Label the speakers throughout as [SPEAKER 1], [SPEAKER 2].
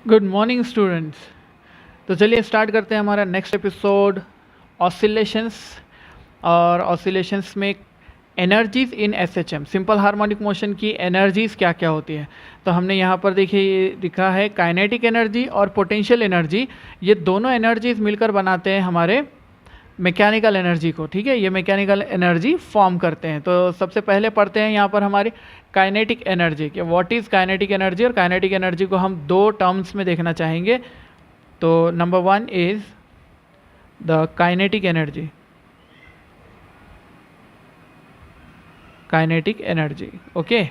[SPEAKER 1] Good morning students. तो चलिए start करते हैं हमारा नेक्स्ट एपिसोड ऑसिलेशंस। और ऑसिलेशंस में energies in SHM, simple harmonic motion की एनर्जीज क्या क्या होती है। तो हमने यहाँ पर देखिए ये लिखा है काइनेटिक एनर्जी और पोटेंशियल एनर्जी, ये दोनों एनर्जीज मिलकर बनाते हैं हमारे मैकेनिकल एनर्जी को। ठीक है, ये मैकेनिकल एनर्जी फॉर्म करते हैं। तो सबसे पहले पढ़ते हैं यहाँ पर हमारी काइनेटिक एनर्जी कि व्हाट इज़ काइनेटिक एनर्जी। और काइनेटिक एनर्जी को हम दो टर्म्स में देखना चाहेंगे। तो number one is the kinetic energy, kinetic energy. Okay,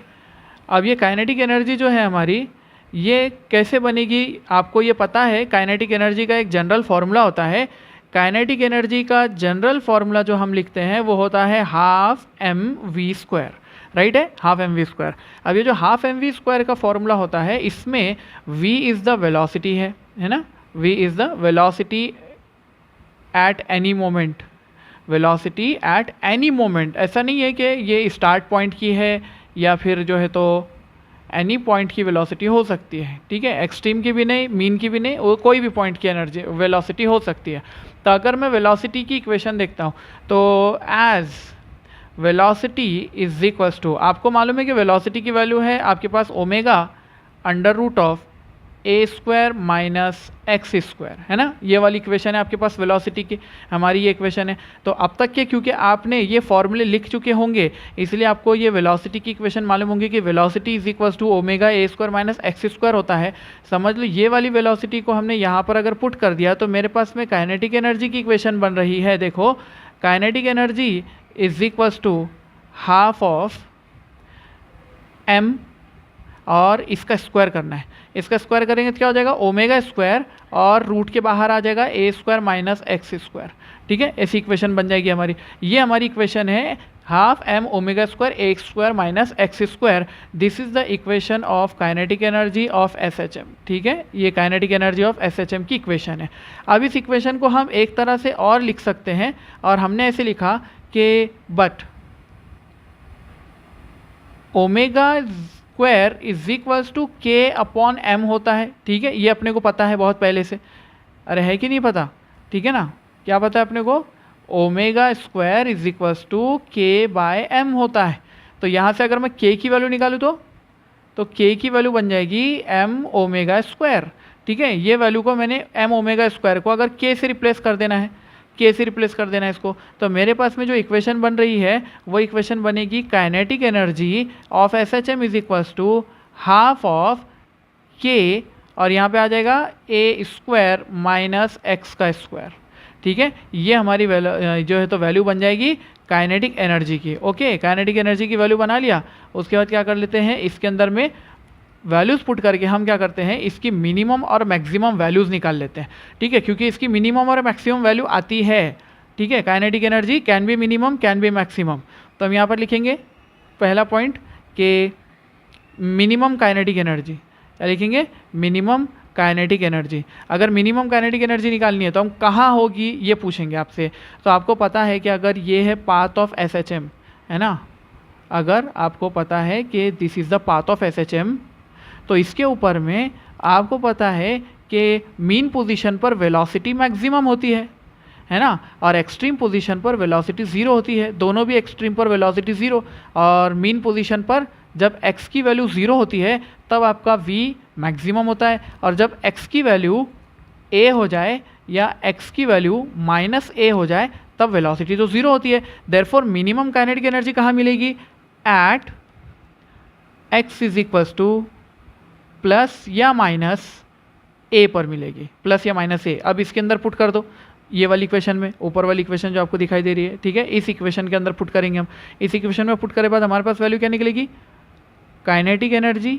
[SPEAKER 1] अब ये काइनेटिक एनर्जी जो है हमारी, ये कैसे बनेगी आपको ये पता है। काइनेटिक एनर्जी का एक जनरल फार्मूला होता है। काइनेटिक एनर्जी का जनरल फार्मूला जो हम लिखते हैं वो होता है half M V square, right है, हाफ एम वी स्क्वायर। अब ये जो हाफ एम वी स्क्वायर का फॉर्मूला होता है, इसमें v इज़ द वेलोसिटी है ना, v is the velocity at any moment, velocity at any moment. ऐसा नहीं है कि ये स्टार्ट पॉइंट की है या फिर जो है तो एनी पॉइंट की वेलोसिटी हो सकती है। ठीक है, एक्सट्रीम की भी नहीं, मीन की भी नहीं, वो कोई भी पॉइंट की एनर्जी वेलोसिटी हो सकती है। तो अगर मैं वेलोसिटी की इक्वेशन देखता हूँ तो as velocity is equals to, आपको मालूम है कि वेलोसिटी की वैल्यू है आपके पास omega under root of a square minus x square, है ना। ये वाली इक्वेशन है आपके पास वेलोसिटी की, हमारी ये इक्वेशन है। तो अब तक के क्योंकि आपने ये फॉर्मूले लिख चुके होंगे इसलिए आपको ये वेलोसिटी की इक्वेशन मालूम होंगी कि velocity is equals to omega A square minus x square होता है। समझ लो ये वाली वेलोसिटी को हमने यहाँ पर अगर पुट कर दिया तो मेरे पास में काइनेटिक एनर्जी की इक्वेशन बन रही है। देखो, kinetic energy is equals to half of M, और इसका स्क्वायर करना है। इसका स्क्वायर करेंगे तो क्या हो जाएगा, ओमेगा स्क्वायर, और रूट के बाहर आ जाएगा A square minus x square. ठीक है, ऐसी इक्वेशन बन जाएगी हमारी। ये हमारी इक्वेशन है half M omega square A square minus x square. This is the equation of kinetic energy of S H M. ठीक है, ये kinetic energy of S H M की इक्वेशन है। अब इस इक्वेशन को हम एक तरह से और लिख सकते हैं, और हमने ऐसे लिखा कि but omega square is equals to K upon M होता है। ठीक है, ये अपने को पता है बहुत पहले से। अरे है कि नहीं पता? ठीक है ना, क्या पता है अपने को, omega square is equals to K by M होता है। तो यहाँ से अगर मैं के की वैल्यू निकालूँ तो के की वैल्यू बन जाएगी एम ओमेगा स्क्वायर। ठीक है, ये वैल्यू को मैंने एम ओमेगा स्क्वायर को अगर के से रिप्लेस कर देना है, के से रिप्लेस कर देना है इसको, तो मेरे पास में जो इक्वेशन बन रही है वो इक्वेशन बनेगी kinetic energy of S H M is equals to half of K, और यहाँ पे आ जाएगा ए स्क्वायर माइनस एक्स का स्क्वायर। ठीक है, ये हमारी जो है तो वैल्यू बन जाएगी काइनेटिक एनर्जी की। ओके, काइनेटिक एनर्जी की वैल्यू बना लिया। उसके बाद क्या कर लेते हैं, इसके अंदर में वैल्यूज़ पुट करके हम क्या करते हैं, इसकी मिनिमम और मैक्सिमम वैल्यूज़ निकाल लेते हैं। ठीक है, क्योंकि इसकी मिनिमम और मैक्सिमम वैल्यू आती है। ठीक है, kinetic energy can be minimum can be maximum. तो हम यहाँ पर लिखेंगे पहला पॉइंट कि मिनिमम काइनेटिक एनर्जी, क्या लिखेंगे, मिनिमम काइनेटिक एनर्जी। अगर मिनिमम काइनेटिक एनर्जी निकालनी है तो हम कहाँ होगी ये पूछेंगे आपसे। तो आपको पता है कि अगर ये है path of S H M, है ना, अगर आपको पता है कि this is the path of S H M, तो इसके ऊपर में आपको पता है कि मीन पोजीशन पर वेलोसिटी मैक्सिमम होती है ना, और एक्सट्रीम पोजीशन पर वेलोसिटी ज़ीरो होती है। दोनों भी एक्सट्रीम पर वेलोसिटी ज़ीरो, और मीन पोजीशन पर जब x की वैल्यू ज़ीरो होती है तब आपका v मैक्सिमम होता है, और जब x की वैल्यू a हो जाए या x की वैल्यू माइनस a हो जाए तब वेलोसिटी तो ज़ीरो होती है। देयरफॉर मिनिमम काइनेटिक एनर्जी कहाँ मिलेगी, at x is equals to plus या माइनस ए पर मिलेगी, प्लस या माइनस ए। अब इसके अंदर पुट कर दो ये वाली इक्वेशन में, ऊपर वाली इक्वेशन जो आपको दिखाई दे रही है। ठीक है, इस इक्वेशन के अंदर पुट करेंगे हम। इस इक्वेशन में पुट करे बाद हमारे पास वैल्यू क्या निकलेगी, kinetic energy,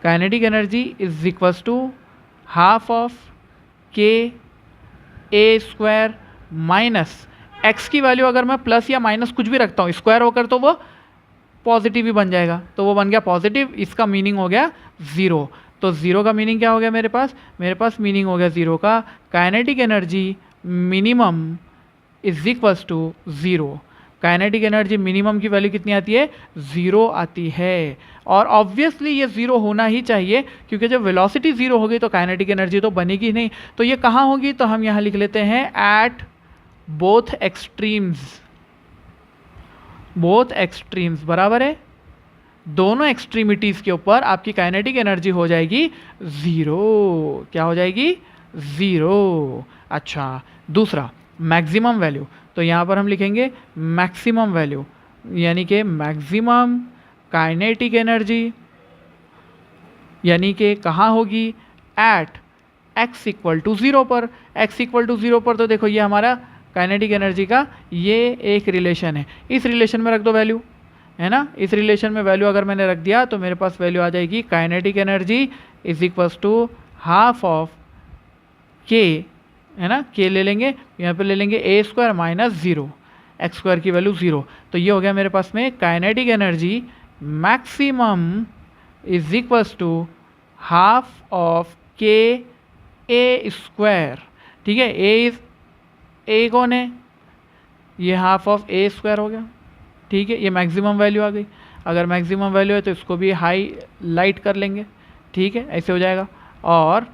[SPEAKER 1] kinetic energy is equals to half of के ए स्क्वायर माइनस एक्स की वैल्यू अगर मैं प्लस या माइनस कुछ भी रखता हूँ स्क्वायर होकर तो वो पॉजिटिव ही बन जाएगा, तो वो बन गया पॉजिटिव। इसका मीनिंग हो गया ज़ीरो। तो ज़ीरो का मीनिंग क्या हो गया मेरे पास मीनिंग हो गया ज़ीरो का, kinetic energy minimum is equals to zero. Kinetic energy minimum की वैल्यू कितनी आती है, 0 आती है। और ऑब्वियसली ये 0 होना ही चाहिए, क्योंकि जब वेलोसिटी 0 होगी तो काइनेटिक एनर्जी तो बनेगी नहीं। तो ये कहाँ होगी, तो हम यहाँ लिख लेते हैं at both extremes. Both extremes बराबर है, दोनों एक्सट्रीमिटीज के ऊपर आपकी काइनेटिक एनर्जी हो जाएगी 0। क्या हो जाएगी, 0। अच्छा, दूसरा मैक्सिमम वैल्यू, तो यहाँ पर हम लिखेंगे मैक्सिमम वैल्यू, यानी कि मैक्सिमम काइनेटिक एनर्जी, यानी कि कहाँ होगी, एट x इक्वल टू 0 पर। x इक्वल टू 0 पर तो देखो ये हमारा काइनेटिक एनर्जी का ये एक रिलेशन है, इस रिलेशन में रख दो वैल्यू, है ना। इस रिलेशन में वैल्यू अगर मैंने रख दिया तो मेरे पास वैल्यू आ जाएगी kinetic energy is equals to half of K, है ना। के ले लेंगे, यहाँ पे ले लेंगे a square minus 0, X square की वैल्यू 0। तो ये हो गया मेरे पास में kinetic energy maximum is equals to half of के ए स्क्वायर। ठीक है, ए कौन है, ये हाफ ऑफ ए स्क्वायर हो गया। ठीक है, ये मैक्सिमम वैल्यू आ गई। अगर मैक्सिमम वैल्यू है तो इसको भी हाई लाइट कर लेंगे। ठीक है, ऐसे हो जाएगा। और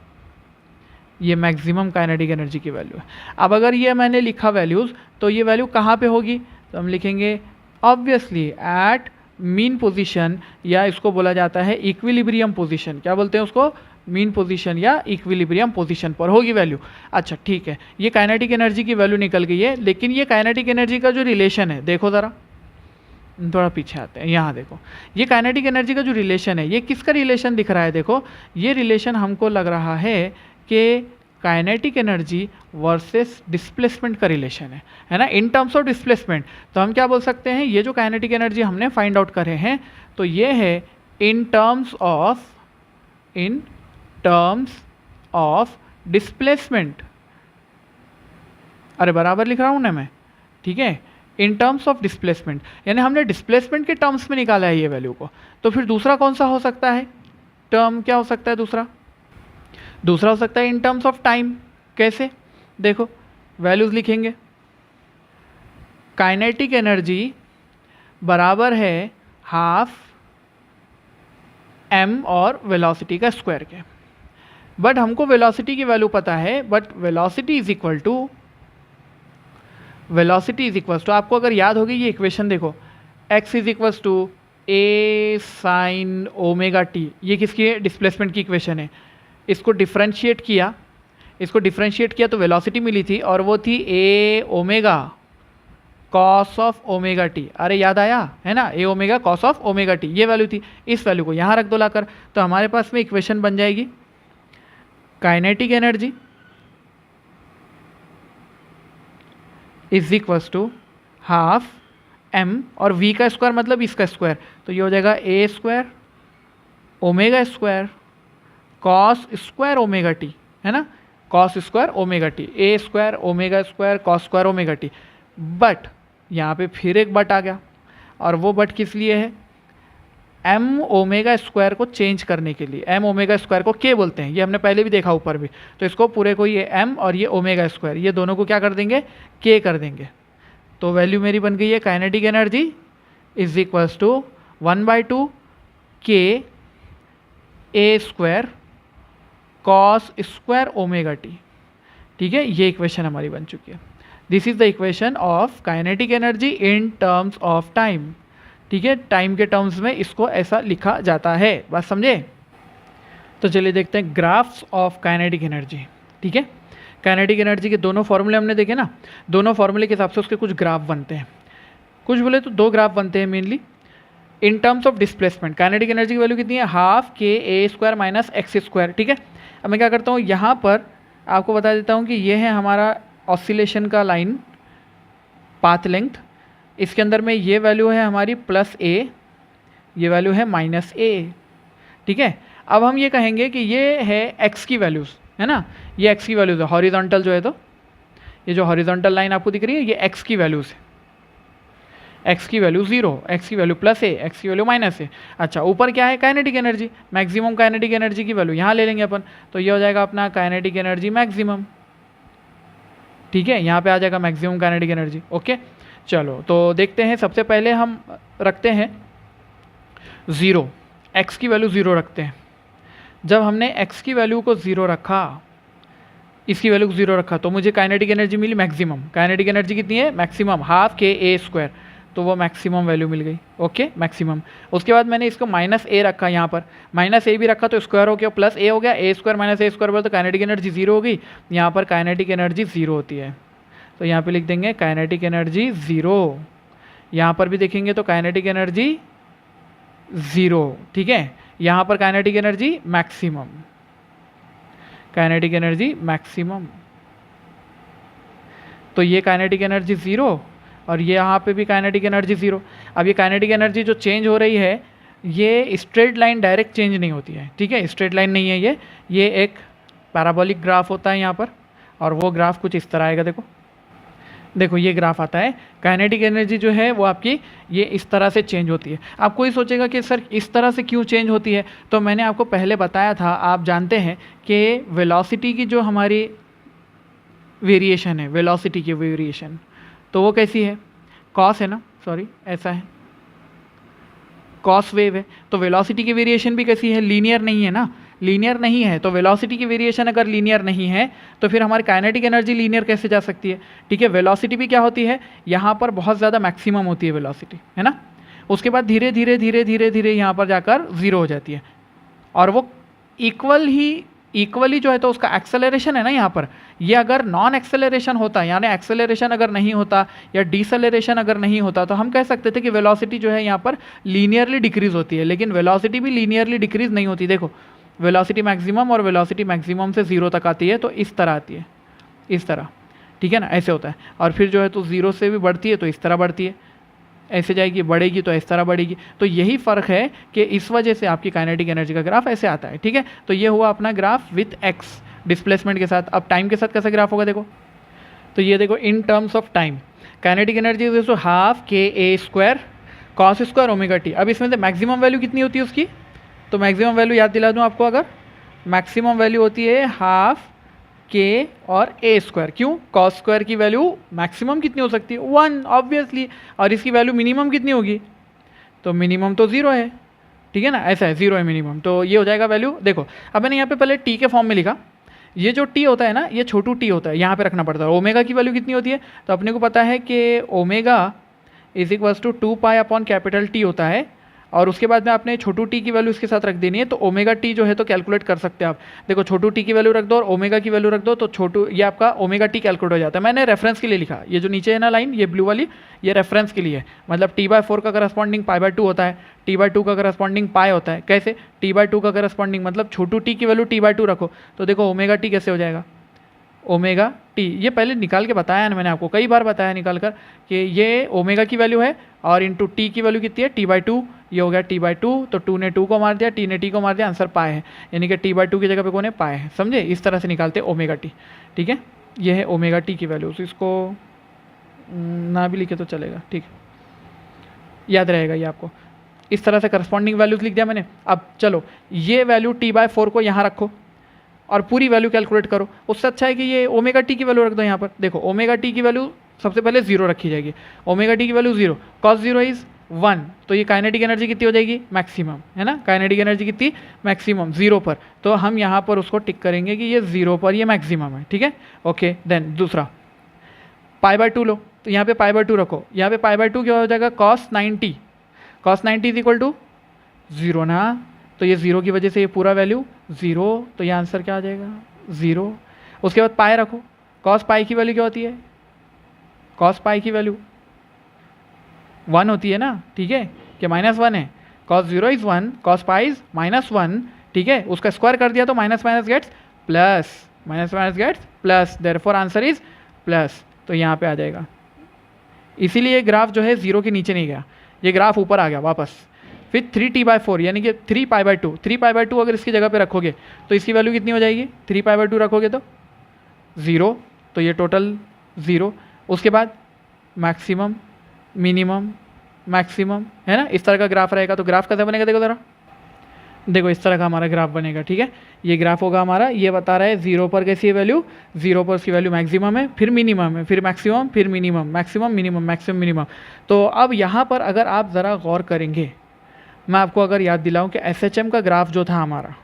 [SPEAKER 1] ये मैक्सिमम काइनेटिक एनर्जी की वैल्यू है। अब अगर ये मैंने लिखा वैल्यूज़, तो ये वैल्यू कहाँ पे होगी, तो हम लिखेंगे ऑब्वियसली एट मीन पोजीशन, या इसको बोला जाता है इक्विलिब्रियम पोजीशन। क्या बोलते हैं उसको, मीन पोजीशन या इक्विलिब्रियम पोजीशन पर होगी वैल्यू। अच्छा ठीक है, ये काइनेटिक एनर्जी की वैल्यू निकल गई है, लेकिन ये काइनेटिक एनर्जी का जो रिलेशन है, देखो ज़रा थोड़ा पीछे आते हैं, यहाँ देखो ये काइनेटिक एनर्जी का जो रिलेशन है, ये किसका रिलेशन दिख रहा है, देखो ये रिलेशन हमको लग रहा है कि काइनेटिक एनर्जी वर्सेस डिस्प्लेसमेंट का रिलेशन है ना, इन टर्म्स ऑफ डिस्प्लेसमेंट। तो हम क्या बोल सकते हैं, ये जो काइनेटिक एनर्जी हमने फाइंड आउट करे हैं, तो ये है इन टर्म्स ऑफ डिस्प्लेसमेंट। अरे बराबर लिख रहा हूँ ना मैं, ठीक है, इन टर्म्स ऑफ डिस्प्लेसमेंट, यानी हमने डिस्प्लेसमेंट के टर्म्स में निकाला है ये वैल्यू को। तो फिर दूसरा कौन सा हो सकता है टर्म, क्या हो सकता है दूसरा हो सकता है इन टर्म्स ऑफ टाइम। कैसे, देखो वैल्यूज लिखेंगे, काइनेटिक एनर्जी बराबर है हाफ m और वेलोसिटी का स्क्वायर के। बट हमको वेलोसिटी की वैल्यू पता है, but velocity is equal to आपको अगर याद होगी ये इक्वेशन देखो, x is equals to a sine omega t, ये किसकी है, डिस्प्लेसमेंट की इक्वेशन है। इसको डिफरेंशिएट किया तो वेलोसिटी मिली थी, और वो थी a omega cos of omega T. अरे याद आया है ना, a omega cos of omega T, ये वैल्यू थी। इस वैल्यू को यहाँ रख दो लाकर, तो हमारे पास में इक्वेशन बन जाएगी kinetic energy is equals to half m, और v का स्क्वायर मतलब इसका स्क्वायर, तो ये हो जाएगा a square omega square cos square omega T, है ना, cos square omega T, a square omega square cos square omega T. But यहाँ पे फिर एक बट आ गया, और वो बट किस लिए है, m ओमेगा स्क्वायर को चेंज करने के लिए। m ओमेगा स्क्वायर को k बोलते हैं, ये हमने पहले भी देखा ऊपर भी। तो इसको पूरे को ये m और ये ओमेगा स्क्वायर, ये दोनों को क्या कर देंगे, k कर देंगे। तो वैल्यू मेरी बन गई है kinetic energy is equals to 1/2 k a square cos square omega T. ठीक है, ये इक्वेशन हमारी बन चुकी है। This is the equation of kinetic energy in terms of time. ठीक है, टाइम के टर्म्स में इसको ऐसा लिखा जाता है, बात समझे। तो चलिए देखते हैं ग्राफ्स ऑफ काइनेटिक एनर्जी। ठीक है, काइनेटिक एनर्जी के दोनों फॉर्मूले हमने देखे ना, दोनों फॉर्मूले के हिसाब से उसके कुछ ग्राफ बनते हैं। कुछ बोले तो 2 ग्राफ बनते हैं mainly. In terms of displacement kinetic energy की वैल्यू कितनी है, हाफ के ए स्क्वायर माइनस एक्स स्क्वायर। ठीक है, अब मैं क्या करता हूँ, यहाँ पर आपको बता देता हूँ कि ये है हमारा ऑसिलेशन का लाइन पाथ लेंथ। इसके अंदर में ये वैल्यू है हमारी प्लस ए, ये वैल्यू है माइनस ए। ठीक है, अब हम ये कहेंगे कि ये है एक्स की वैल्यूज़, है ना, ये एक्स की वैल्यूज़ है हॉरिजॉन्टल जो है, तो ये जो हॉरिजॉन्टल लाइन आपको दिख रही है ये एक्स की वैल्यूज़ है। एक्स की वैल्यू 0, एक्स की वैल्यू प्लस ए, एक्स की वैल्यू माइनस ए। अच्छा, ऊपर क्या है, kinetic energy, maximum kinetic energy की वैल्यू यहाँ ले लेंगे अपन, तो ये हो जाएगा अपना काइनेटिक एनर्जी मैक्सिमम। ठीक है, यहाँ पे आ जाएगा मैक्सिमम काइनेटिक एनर्जी। ओके, चलो तो देखते हैं, सबसे पहले हम रखते हैं 0, x की वैल्यू 0 रखते हैं। जब हमने x की वैल्यू को 0 रखा, इसकी वैल्यू को 0 रखा, तो मुझे काइनेटिक एनर्जी मिली मैक्सिमम। काइनेटिक एनर्जी कितनी है? मैक्सिमम हाफ के ए स्क्वायर, तो वो मैक्सिमम वैल्यू मिल गई। Okay, maximum. उसके बाद मैंने इसको -a रखा, यहाँ पर -a भी रखा तो स्क्वायर हो गया, प्लस a हो गया, a square minus a square बोले तो काइनेटिक एनर्जी 0 हो गई। यहाँ पर काइनेटिक एनर्जी 0 होती है, तो यहाँ पे लिख देंगे काइनेटिक एनर्जी 0। यहाँ पर भी देखेंगे तो काइनेटिक एनर्जी 0, ठीक है। यहाँ पर kinetic energy maximum, kinetic energy maximum, तो ये काइनेटिक एनर्जी 0 और ये यहाँ पे भी काइनेटिक एनर्जी 0। अब ये काइनेटिक एनर्जी जो चेंज हो रही है, ये स्ट्रेट लाइन डायरेक्ट चेंज नहीं होती है, ठीक है, स्ट्रेट लाइन नहीं है ये एक पैराबोलिक ग्राफ होता है यहाँ पर, और वो ग्राफ कुछ इस तरह आएगा। देखो ये ग्राफ आता है, काइनेटिक एनर्जी जो है वो आपकी ये इस तरह से चेंज होती है। आप कोई सोचेगा कि सर इस तरह से क्यों चेंज होती है, तो मैंने आपको पहले बताया था, आप जानते हैं कि वेलोसिटी की जो हमारी वेरिएशन है, वेलोसिटी की वेरिएशन, तो वो कैसी है? कॉस है ना, सॉरी ऐसा है, कॉस वेव है। तो वेलोसिटी की वेरिएशन भी कैसी है? लीनियर नहीं है ना, लीनियर नहीं है। तो वेलोसिटी की वेरिएशन अगर लीनियर नहीं है तो फिर हमारी काइनेटिक एनर्जी लीनियर कैसे जा सकती है? ठीक है, वेलोसिटी भी क्या होती है, यहाँ पर बहुत ज़्यादा मैक्सिमम होती है वेलोसिटी, है ना। उसके बाद धीरे धीरे धीरे धीरे धीरे यहाँ पर जाकर 0 हो जाती है, और वो इक्वली जो है तो उसका एक्सेलरेशन है ना यहाँ पर, ये अगर नॉन एक्सेलरेशन होता, यानी एक्सेलरेशन अगर नहीं होता या डिसेलरेशन अगर नहीं होता, तो हम कह सकते थे कि वेलोसिटी जो है यहाँ पर लीनियरली डिक्रीज होती है। लेकिन वेलोसिटी भी लीनियरली डिक्रीज नहीं होती। देखो वेलोसिटी मैक्सिमम और वेलोसिटी मैक्सिमम से 0 तक आती है, तो इस तरह आती है, इस तरह, ठीक है ना, ऐसे होता है। और फिर जो है तो 0 से भी बढ़ती है तो इस तरह बढ़ती है, ऐसे जाएगी, बढ़ेगी तो इस तरह बढ़ेगी। तो यही फ़र्क है कि इस वजह से आपकी काइनेटिक एनर्जी का ग्राफ ऐसे आता है, ठीक है। तो ये हुआ अपना ग्राफ विथ एक्स डिस्प्लेसमेंट के साथ। अब टाइम के साथ कैसा ग्राफ होगा देखो, तो ये देखो in terms of time kinetic energy is to half k A square cos square omega t. अब इसमें से मैक्सिमम वैल्यू कितनी होती है उसकी, तो मैक्सिमम वैल्यू याद दिला दूँ आपको, अगर मैक्सिमम वैल्यू होती है हाफ के और ए स्क्वायर। क्यों? कॉस स्क्वायर की वैल्यू मैक्सिमम कितनी हो सकती है? 1 ऑब्वियसली, और इसकी वैल्यू मिनिमम कितनी होगी, तो मिनिमम तो 0 है, ठीक है ना, ऐसा है 0 है मिनिमम, तो ये हो जाएगा वैल्यू। देखो अब मैंने यहाँ पे पहले टी के फॉर्म में लिखा, ये जो टी होता है ना, ये छोटू टी होता है, यहाँ पे रखना पड़ता है। ओमेगा की वैल्यू कितनी होती है, तो अपने को पता है कि omega is equals to 2 pi upon capital T होता है, और उसके बाद में आपने छोटू टी की वैल्यू इसके साथ रख देनी है, तो ओमेगा टी जो है तो कैलकुलेट कर सकते हैं आप। देखो छोटू टी की वैल्यू रख दो और ओमेगा की वैल्यू रख दो, तो छोटू ये आपका ओमेगा टी कैलकुलेट हो जाता है। मैंने रेफरेंस के लिए लिखा, ये जो नीचे है ना लाइन, ये ब्लू वाली, ये रेफरेंस के लिए है। मतलब t/4 का करस्पॉन्डिंग π/2 होता है, t/2 का करस्पॉन्डिंग पाई होता है। कैसे? t/2 का करस्पॉन्डिंग मतलब छोटू टी की वैल्यू t/2 रखो, तो देखो ओमेगा टी कैसे हो जाएगा, ओमेगा टी। ये पहले निकाल के बताया ना मैंने आपको, कई बार बताया निकाल कर कि ये ओमेगा की वैल्यू है और इंटू टी की वैल्यू कितनी है, t/2, ये हो गया t/2, तो 2 ने 2 को मार दिया, t ने t को मार दिया, आंसर पाए है, यानी कि t/2 की जगह पे कौन है, पाए है। समझे? इस तरह से निकालते ओमेगा टी, ठीक है। ये है ओमेगा टी की वैल्यू, इसको ना भी लिखे तो चलेगा, ठीक है, याद रहेगा ये आपको। इस तरह से करस्पॉन्डिंग वैल्यूज लिख दिया मैंने। अब चलो ये वैल्यू t/4 को यहाँ रखो और पूरी वैल्यू कैलकुलेट करो। उससे अच्छा है कि ये ओमेगा टी की वैल्यू रख दो यहाँ पर। देखो ओमेगा टी की वैल्यू सबसे पहले 0 रखी जाएगी, ओमेगा टी की वैल्यू 0, कॉस 0 इज 1, तो ये काइनेटिक एनर्जी कितनी हो जाएगी, मैक्सिमम, है ना। काइनेटिक एनर्जी कितनी, मैक्सिमम 0 पर, तो हम यहाँ पर उसको टिक करेंगे कि ये 0 पर ये मैक्सिमम है, ठीक है। ओके, देन दूसरा π/2 लो, तो यहाँ पे π/2 रखो, यहाँ पे π/2 क्या हो जाएगा, cos 90, cos 90 is equal to 0 ना, तो ये 0 की वजह से ये पूरा वैल्यू 0, तो ये आंसर क्या आ जाएगा, 0। उसके बाद पाई रखो, cos पाई की वैल्यू क्या होती है, cos पाई की वैल्यू 1 होती है ना, ठीक है, कि -1 है, cos 0 is 1, cos pi is -1, ठीक है। उसका स्क्वायर कर दिया तो minus minus gets plus, minus minus gets plus, therefore answer is plus, तो यहाँ पे आ जाएगा। इसीलिए ये ग्राफ जो है 0 के नीचे नहीं गया, ये ग्राफ ऊपर आ गया वापस। फिर 3t/4 यानी कि 3π/2, 3π/2 अगर इसकी जगह पे रखोगे तो इसकी वैल्यू कितनी हो जाएगी, 3π/2 रखोगे तो 0, तो ये टोटल 0। उसके बाद मैक्सिमम, मिनिमम, मैक्सिमम, है ना, इस तरह का ग्राफ रहेगा। तो ग्राफ कैसे बनेगा देखो ज़रा, देखो इस तरह का हमारा ग्राफ बनेगा, ठीक है। ये ग्राफ होगा हमारा, ये बता रहा है 0 पर कैसी है वैल्यू, 0 पर उसकी वैल्यू मैक्सिमम है, फिर मिनिमम है, फिर मैक्सिमम, फिर minimum, maximum minimum, maximum minimum. तो अब यहाँ पर अगर आप ज़रा गौर करेंगे, मैं आपको अगर याद दिलाऊँ कि SHM का ग्राफ जो था हमारा,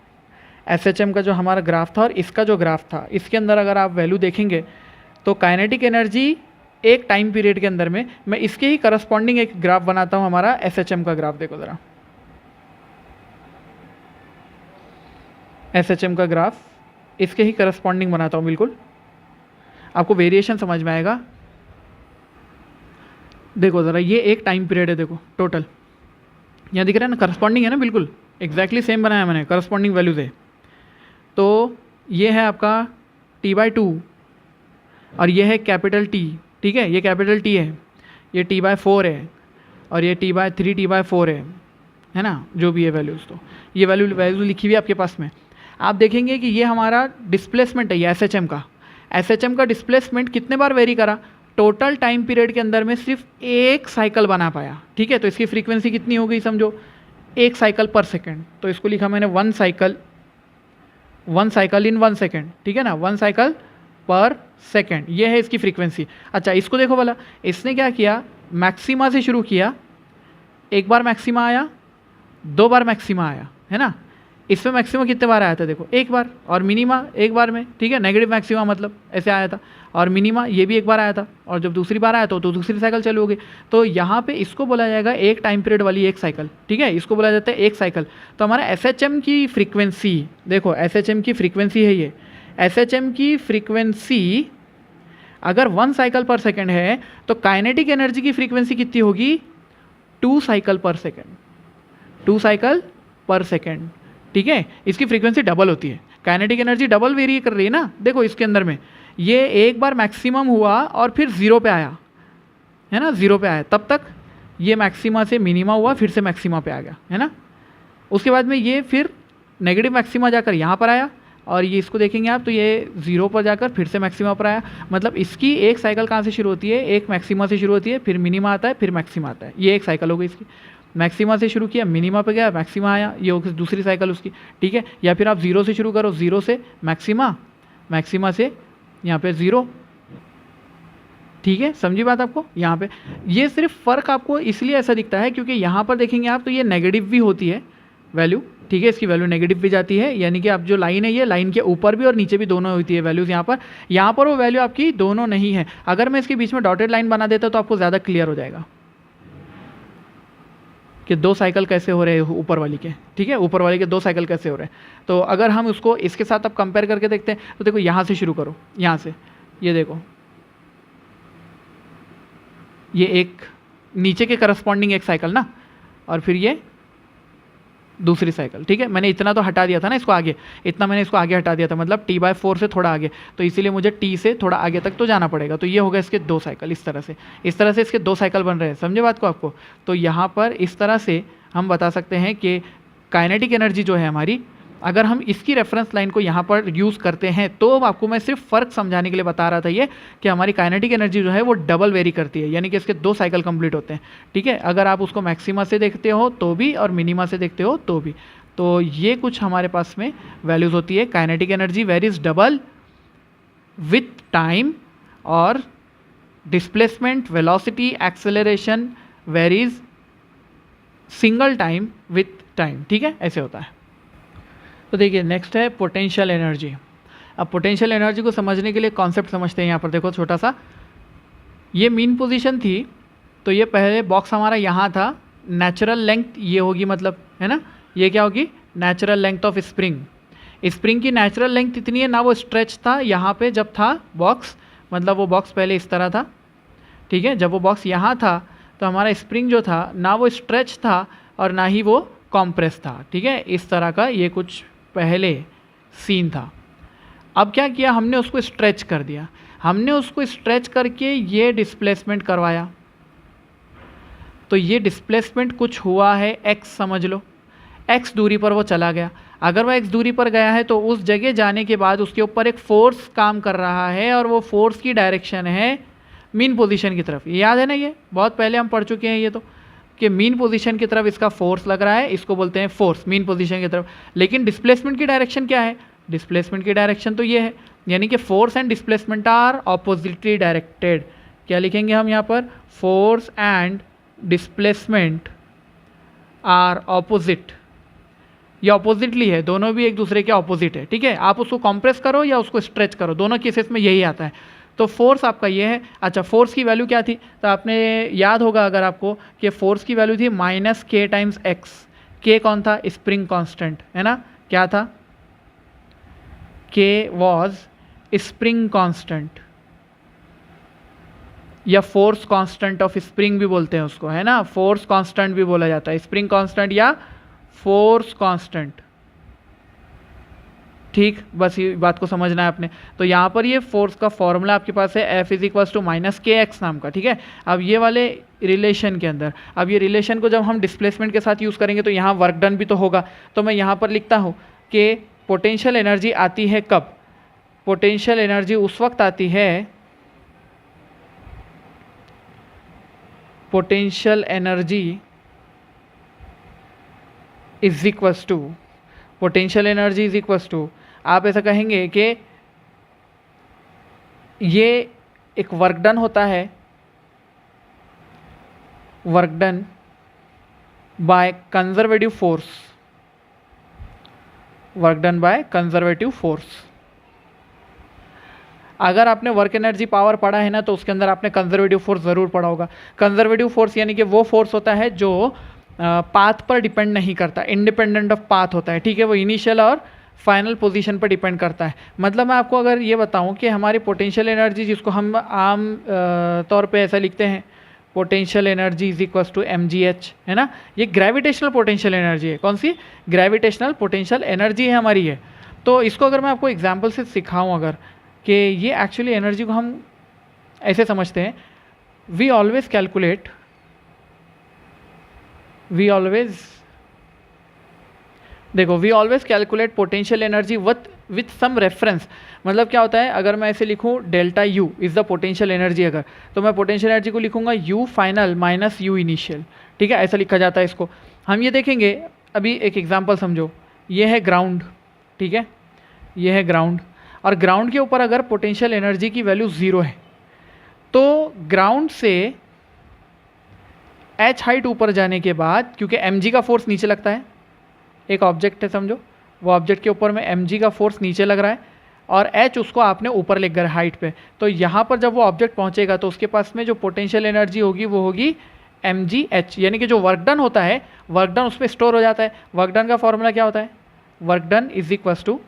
[SPEAKER 1] SHM का जो हमारा ग्राफ था और इसका जो ग्राफ था, इसके अंदर अगर आप वैल्यू देखेंगे तो काइनेटिक एनर्जी एक टाइम पीरियड के अंदर में, मैं इसके ही करस्पॉन्डिंग एक ग्राफ बनाता हूँ हमारा SHM का ग्राफ। देखो ज़रा SHM का ग्राफ इसके ही करस्पॉन्डिंग बनाता हूँ, बिल्कुल आपको वेरिएशन समझ में आएगा। देखो ज़रा ये एक टाइम पीरियड है, देखो टोटल यहाँ दिख रहा है ना, करस्पॉन्डिंग है ना, बिल्कुल एग्जैक्टली सेम बनाया मैंने, करस्पॉन्डिंग वैल्यूज है। तो ये है आपका T/2 और ये है कैपिटल T, ठीक है, ये कैपिटल T है, ये T/4 है और ये T/3 T/4 है ना, जो भी है वैल्यूज़। तो ये वैल्यू लिखी हुई है आपके पास में। आप देखेंगे कि ये हमारा डिस्प्लेसमेंट है, ये SHM का डिस्प्लेसमेंट कितने बार वेरी करा, टोटल टाइम पीरियड के अंदर में सिर्फ एक साइकिल बना पाया, ठीक है। तो इसकी फ्रीक्वेंसी कितनी हो गई समझो, 1 साइकिल पर सेकेंड। तो इसको लिखा मैंने 1 साइकिल इन 1 सेकेंड, ठीक है ना, 1 साइकिल पर सेकेंड, ये है इसकी फ्रीक्वेंसी। अच्छा इसको देखो भला, इसने क्या किया, मैक्सिमा से शुरू किया, एक बार मैक्सिमा आया, 2 बार मैक्सिमा आया, है ना। इसमें मैक्सिमा कितने बार आया था, देखो एक बार, और मिनिमा एक बार में, ठीक है, नेगेटिव मैक्सिमा मतलब ऐसे आया था, और मिनिमा ये भी एक बार आया था, और जब दूसरी बार आया तो दूसरी साइकिल चालू हो गई। तो यहाँ पे इसको बोला जाएगा एक टाइम पीरियड वाली एक साइकिल, ठीक है, इसको बोला जाता है एक साइकिल। तो हमारा SHM की फ्रीक्वेंसी, देखो SHM की फ्रीक्वेंसी है ये, SHM की फ्रीक्वेंसी अगर 1 साइकिल पर सेकेंड है तो काइनेटिक एनर्जी की फ्रीक्वेंसी कितनी होगी, 2 साइकिल पर सेकेंड, 2 साइकिल पर सेकेंड, ठीक है। इसकी फ्रीक्वेंसी डबल होती है, काइनेटिक एनर्जी डबल वेरी कर रही है ना। देखो इसके अंदर में ये एक बार मैक्सिमम हुआ और फिर 0 पे आया, है ना, 0 पे आया, तब तक ये मैक्सिमा से मिनिमा हुआ, फिर से मैक्सिमा पे आ गया, है ना। उसके बाद में ये फिर नेगेटिव मैक्सिमा जाकर यहाँ पर आया, और ये इसको देखेंगे आप तो ये 0 पर जाकर फिर से मैक्सिमा पर आया। मतलब इसकी एक साइकिल कहाँ से शुरू होती है, एक मैक्सिमा से शुरू होती है, फिर मिनिमा आता है, फिर मैक्सिमा आता है, ये एक साइकिल हो गई इसकी। मैक्सिमा से शुरू किया, मिनिमा पे गया, मैक्सिमा आया, ये होगी दूसरी साइकिल उसकी, ठीक है। या फिर आप 0 से शुरू करो, 0 से मैक्सिमा, मैक्सिमा से यहाँ पे 0, ठीक है, समझी बात आपको। यहाँ पे ये सिर्फ फ़र्क आपको इसलिए ऐसा दिखता है क्योंकि यहाँ पर देखेंगे आप तो ये नेगेटिव भी होती है वैल्यू, ठीक है, इसकी वैल्यू नेगेटिव भी जाती है, यानी कि आप जो लाइन है ये लाइन के ऊपर भी और नीचे भी दोनों होती है वैल्यूज़। यहाँ पर वो वैल्यू आपकी दोनों नहीं है। अगर मैं इसके बीच में डॉटेड लाइन बना देता तो आपको ज़्यादा क्लियर हो जाएगा कि 2 साइकिल कैसे हो रहे हैं ऊपर वाली के, ठीक है, ऊपर वाली के 2 साइकिल कैसे हो रहे हैं। तो अगर हम उसको इसके साथ अब कंपेयर करके देखते हैं तो देखो यहाँ से शुरू करो, यहाँ से ये देखो, ये एक नीचे के करस्पॉन्डिंग एक साइकिल ना, और फिर ये दूसरी साइकिल, ठीक है। मैंने इतना तो हटा दिया था ना इसको आगे, इतना मैंने इसको आगे हटा दिया था, मतलब T/4 से थोड़ा आगे, तो इसीलिए मुझे T से थोड़ा आगे तक तो जाना पड़ेगा। तो ये होगा इसके 2 साइकिल, इस तरह से इसके 2 साइकिल बन रहे हैं, समझे बात को आपको। तो यहाँ पर इस तरह से हम बता सकते हैं कि काइनेटिक एनर्जी जो है हमारी, अगर हम इसकी रेफरेंस लाइन को यहाँ पर यूज़ करते हैं तो आपको मैं सिर्फ फ़र्क समझाने के लिए बता रहा था ये कि हमारी काइनेटिक एनर्जी जो है वो डबल वेरी करती है, यानी कि इसके 2 साइकिल कंप्लीट होते हैं, ठीक है। अगर आप उसको मैक्सिमा से देखते हो तो भी और मिनिमा से देखते हो तो भी। तो ये कुछ हमारे पास में वैल्यूज़ होती है। Kinetic energy varies double with time, और displacement, velocity, acceleration varies single time with time, ठीक है, ऐसे होता है। तो देखिए नेक्स्ट है पोटेंशियल एनर्जी। अब पोटेंशियल एनर्जी को समझने के लिए कॉन्सेप्ट समझते हैं। यहाँ पर देखो छोटा सा, ये मीन पोजीशन थी, तो ये पहले बॉक्स हमारा यहाँ था, नेचुरल लेंथ ये होगी, मतलब है ना, ये क्या होगी, natural length of spring. Spring की नेचुरल लेंथ इतनी है ना, वो स्ट्रेच था यहाँ पे जब था बॉक्स, मतलब वो बॉक्स पहले इस तरह था, ठीक है। जब वो बॉक्स यहाँ था तो हमारा स्प्रिंग जो था ना वो स्ट्रेच था और ना ही वो कॉम्प्रेस था, ठीक है। इस तरह का ये कुछ पहले सीन था। अब क्या किया हमने, उसको स्ट्रेच कर दिया, हमने उसको स्ट्रेच करके ये डिस्प्लेसमेंट करवाया। तो ये डिस्प्लेसमेंट कुछ हुआ है x, समझ लो x दूरी पर वो चला गया। अगर वह x दूरी पर गया है तो उस जगह जाने के बाद उसके ऊपर एक फोर्स काम कर रहा है, और वो फोर्स की डायरेक्शन है मीन पोजीशन की तरफ। ये याद है ना, ये बहुत पहले हम पढ़ चुके हैं ये। कि मीन पोजीशन की तरफ इसका फोर्स लग रहा है, इसको बोलते हैं फोर्स मीन पोजीशन की तरफ। लेकिन डिस्प्लेसमेंट की डायरेक्शन क्या है? डिस्प्लेसमेंट की डायरेक्शन तो ये है, यानी कि force and displacement are oppositely directed. क्या लिखेंगे हम यहाँ पर? Force and displacement are opposite. ये ऑपोजिटली है, दोनों भी एक दूसरे के ऑपोजिट है, ठीक है। आप उसको कॉम्प्रेस करो या उसको स्ट्रेच करो, दोनों केसेस में यही आता है। तो फोर्स आपका ये है। अच्छा, फोर्स की वैल्यू क्या थी? तो आपने याद होगा अगर आपको कि फोर्स की वैल्यू थी -k टाइम्स x। k कौन था? स्प्रिंग कांस्टेंट, है ना। क्या था? k वॉज स्प्रिंग कांस्टेंट या फोर्स कांस्टेंट ऑफ स्प्रिंग भी बोलते हैं उसको, है ना। फोर्स कांस्टेंट भी बोला जाता है, स्प्रिंग कांस्टेंट या फोर्स कांस्टेंट। ठीक, बस ये बात को समझना है आपने। तो यहाँ पर ये फोर्स का फॉर्मूला आपके पास है F = -kx नाम का, ठीक है। अब ये वाले रिलेशन के अंदर, अब ये रिलेशन को जब हम डिस्प्लेसमेंट के साथ यूज़ करेंगे तो यहाँ वर्क डन भी तो होगा। तो मैं यहाँ पर लिखता हूँ कि पोटेंशियल एनर्जी आती है कब? पोटेंशियल एनर्जी उस वक्त आती है, potential energy is equals to, potential energy is equals to, आप ऐसा कहेंगे कि ये एक वर्क डन होता है, work done by conservative force, work done by conservative force. अगर आपने वर्क एनर्जी पावर पढ़ा है ना, तो उसके अंदर आपने कंजर्वेटिव फोर्स ज़रूर पढ़ा होगा। कंजर्वेटिव फोर्स यानी कि वो फोर्स होता है जो पाथ पर डिपेंड नहीं करता, इंडिपेंडेंट ऑफ पाथ होता है, ठीक है। वो इनिशियल और फाइनल पोजीशन पर डिपेंड करता है। मतलब मैं आपको अगर ये बताऊं कि हमारी पोटेंशियल एनर्जी, जिसको हम आम तौर पे ऐसा लिखते हैं, potential energy is equals to mgh, है ना। ये ग्रेविटेशनल पोटेंशियल एनर्जी है। कौन सी? ग्रेविटेशनल पोटेंशियल एनर्जी है हमारी ये। तो इसको अगर मैं आपको एग्जाम्पल से सिखाऊँ अगर, कि ये एक्चुअली एनर्जी को हम ऐसे समझते हैं, we always calculate, we always, देखो, we always calculate potential energy with some reference. मतलब क्या होता है? अगर मैं ऐसे लिखूँ delta U is the potential energy, अगर तो मैं पोटेंशियल एनर्जी को लिखूँगा U final minus U initial, ठीक है। ऐसा लिखा जाता है इसको। हम ये देखेंगे अभी, एक एग्जांपल समझो। ये है ग्राउंड, ठीक है, ये है ग्राउंड, और ग्राउंड के ऊपर अगर पोटेंशियल एनर्जी की वैल्यू 0 है, तो ग्राउंड से h हाइट ऊपर जाने के बाद, क्योंकि mg का फोर्स नीचे लगता है, एक ऑब्जेक्ट है समझो, वो ऑब्जेक्ट के ऊपर में mg का फोर्स नीचे लग रहा है और h उसको आपने ऊपर ले गया हाइट पे। तो यहाँ पर जब वो ऑब्जेक्ट पहुँचेगा तो उसके पास में जो पोटेंशियल एनर्जी होगी वो होगी mgh, यानी कि जो वर्क डन होता है, वर्क डन उसमें स्टोर हो जाता है। वर्क डन का फॉर्मूला क्या होता है? Work done is equals to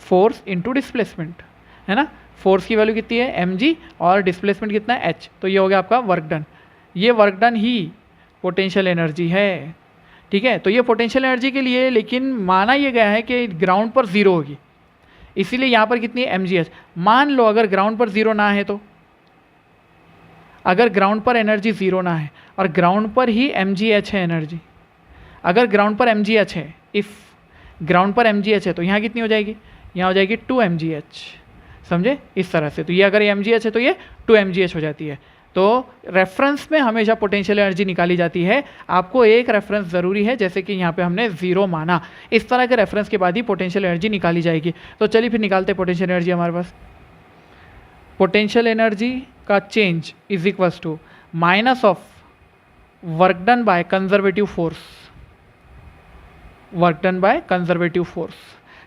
[SPEAKER 1] force into displacement, है ना। फोर्स की वैल्यू कितनी है? mg, और डिस्प्लेसमेंट कितना है? h। तो ये हो गया आपका वर्क डन। ये वर्क डन ही पोटेंशियल एनर्जी है, ठीक है। तो ये पोटेंशियल एनर्जी के लिए, लेकिन माना ये गया है कि ग्राउंड पर 0 होगी, इसीलिए यहाँ पर कितनी है? mgh। मान लो अगर ग्राउंड पर 0 ना है, तो अगर ग्राउंड पर एनर्जी 0 ना है और ग्राउंड पर ही mgh है एनर्जी, अगर ग्राउंड पर mgh है, इफ़ ग्राउंड पर mgh है, तो यहाँ कितनी हो जाएगी? यहाँ हो जाएगी 2 mgh, समझे इस तरह से। तो ये अगर mgh है तो ये 2 mgh हो जाती है। तो रेफरेंस में हमेशा पोटेंशियल एनर्जी निकाली जाती है। आपको एक रेफरेंस ज़रूरी है, जैसे कि यहाँ पे हमने 0 माना, इस तरह के रेफरेंस के बाद ही पोटेंशियल एनर्जी निकाली जाएगी। तो चलिए फिर निकालते हैं पोटेंशियल एनर्जी हमारे पास। पोटेंशियल एनर्जी का change is equals to minus of work done by conservative force, work done by conservative force.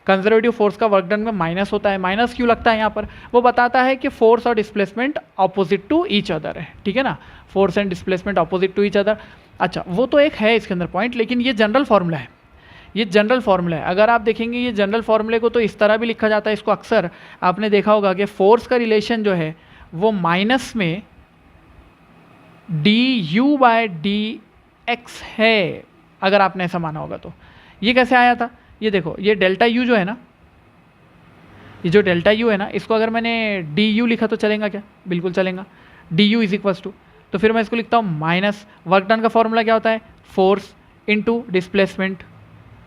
[SPEAKER 1] Conservative force का वर्क डन में माइनस होता है। माइनस क्यों लगता है यहाँ पर? वो बताता है कि फोर्स और displacement opposite to each other है, ठीक है ना। Force and displacement opposite to each other. अच्छा, वो तो एक है इसके अंदर पॉइंट, लेकिन ये जनरल फार्मूला है, ये जनरल फार्मूला है। अगर आप देखेंगे ये जनरल फार्मूले को तो इस तरह भी लिखा जाता है, इसको अक्सर आपने देखा होगा कि फोर्स का रिलेशन जो है वो माइनस में du/dx है, अगर आपने ऐसा माना होगा तो। ये कैसे आया था? ये देखो, ये डेल्टा यू जो है ना, ये जो डेल्टा यू है ना, इसको अगर मैंने du लिखा तो चलेगा क्या? बिल्कुल चलेगा। du इज इक्वल्स टू, तो फिर मैं इसको लिखता हूँ माइनस, वर्क डन का फॉर्मूला क्या होता है? फोर्स इंटू डिस्प्लेसमेंट,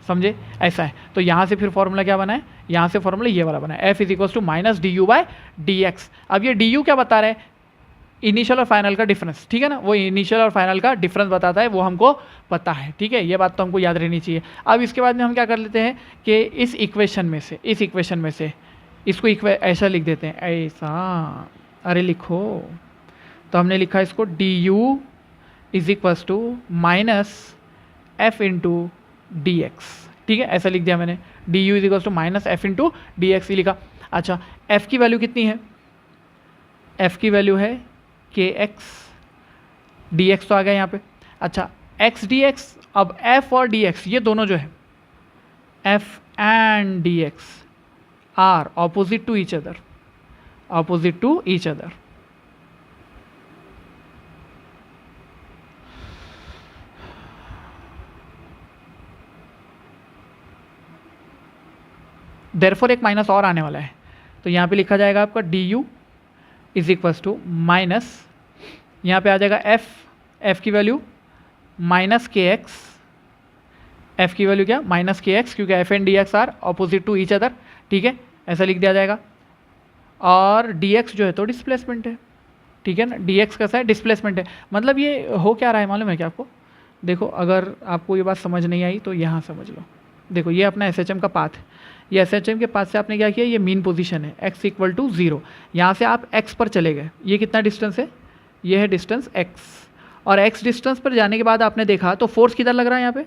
[SPEAKER 1] समझे ऐसा है। तो यहाँ से फिर फॉर्मूला क्या बना है? यहाँ से फॉर्मूला ये वाला बना है, F is equals to minus du/dx। अब ये du क्या बता रहे हैं? इनिशियल और फाइनल का डिफरेंस, ठीक है ना, वो इनिशियल और फाइनल का डिफरेंस बताता है, वो हमको पता है, ठीक है, ये बात तो हमको याद रहनी चाहिए। अब इसके बाद में हम क्या कर लेते हैं कि इस इक्वेशन में से इसको ऐसा लिख देते हैं, ऐसा, अरे लिखो, तो हमने लिखा इसको d u is equals to minus f into d x, ठीक है, ऐसा लिख दिया मैंने, d u is equals to minus f into d x लिखा। अच्छा, एफ की वैल्यू कितनी है, एफ की वैल्यू है के एक्स, डी एक्स तो आ गया यहाँ पे। अच्छा, एक्स डी एक्स, अब एफ और डी एक्स ये दोनों जो है, f and d x are opposite to each other, opposite to each other. Therefore एक माइनस और आने वाला है, तो यहाँ पे लिखा जाएगा आपका d u is equals to minus, यहाँ पे आ जाएगा एफ, एफ की value minus k x, f की वैल्यू क्या, माइनस के एक्स, क्योंकि f and d x are opposite to each other, ठीक है, ऐसा लिख दिया जाएगा। और डी एक्स जो है तो डिस्प्लेसमेंट है, ठीक है ना, डी एक्स कैसा है, डिस्प्लेसमेंट है। मतलब ये हो क्या रहा है मालूम है क्या आपको, देखो अगर आपको ये बात समझ नहीं आई तो यहाँ समझ लो, देखो ये अपना एस एच एम का पाथ है, ये एस एच एम के पाथ से आपने क्या किया, ये मीन पोजीशन है x इक्वल टू 0, यहाँ से आप x पर चले गए, ये कितना डिस्टेंस है, ये है डिस्टेंस x, और x डिस्टेंस पर जाने के बाद आपने देखा तो फोर्स किधर लग रहा है, यहाँ पे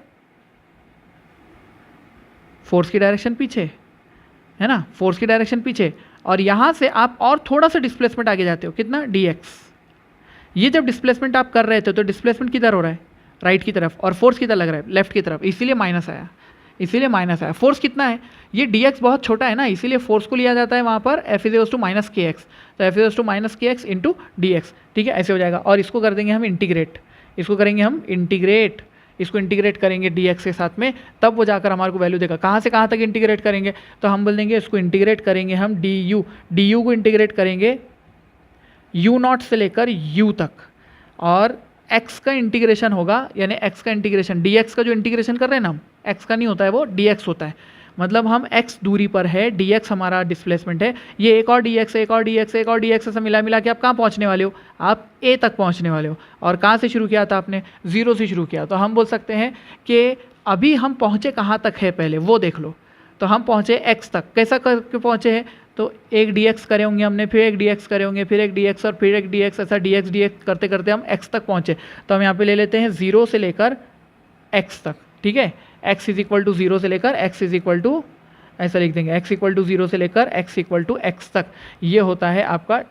[SPEAKER 1] फोर्स की डायरेक्शन पीछे है ना, फोर्स की डायरेक्शन पीछे, और यहाँ से आप और थोड़ा सा डिस्प्लेसमेंट आगे जाते हो, कितना dx, ये जब डिस्प्लेसमेंट आप कर रहे थे तो डिस्प्लेसमेंट किधर हो रहा है, राइट की तरफ, और फोर्स किधर लग रहा है, लेफ्ट की तरफ, इसीलिए माइनस आया, इसीलिए माइनस आया। फोर्स कितना है, ये dx बहुत छोटा है ना, इसीलिए फोर्स को लिया जाता है वहाँ पर f is to minus k x, तो f is to minus k x into d x, ठीक है, ऐसे हो जाएगा। और इसको कर देंगे हम इंटीग्रेट, इसको करेंगे हम इंटीग्रेट, इसको इंटीग्रेट करेंगे dx के साथ में, तब वो जाकर हमारे को वैल्यू देगा। कहाँ से कहाँ तक इंटीग्रेट करेंगे, तो हम बोल देंगे इसको इंटीग्रेट करेंगे हम डी यू को इंटीग्रेट करेंगे u नॉट से लेकर u तक, और x का इंटीग्रेशन होगा, यानी x का इंटीग्रेशन, dx का जो इंटीग्रेशन कर रहे हैं ना हम, x का नहीं होता है वो dx होता है, मतलब हम x दूरी पर है, dx हमारा डिस्प्लेसमेंट है, ये एक और dx, एक और dx, एक और dx ऐसा मिला मिला के आप कहाँ पहुँचने वाले हो, आप a तक पहुँचने वाले हो। और कहाँ से शुरू किया था आपने, 0 से शुरू किया, तो हम बोल सकते हैं कि अभी हम पहुँचे कहाँ तक है पहले वो देख लो, तो हम पहुँचे x तक, कैसा करके पहुँचे हैं, तो एक dx करे होंगे हमने, फिर एक dx करे होंगे, फिर एक dx और फिर एक dx, ऐसा dx करते करते हम x तक पहुँचे। तो हम यहाँ पे ले लेते हैं 0 से लेकर x तक, ठीक है, x इज इक्वल टू 0 से लेकर x इज इक्वल टू, ऐसा लिख देंगे x इक्वल टू 0 से लेकर x इक्वल टू x तक, ये होता है आपका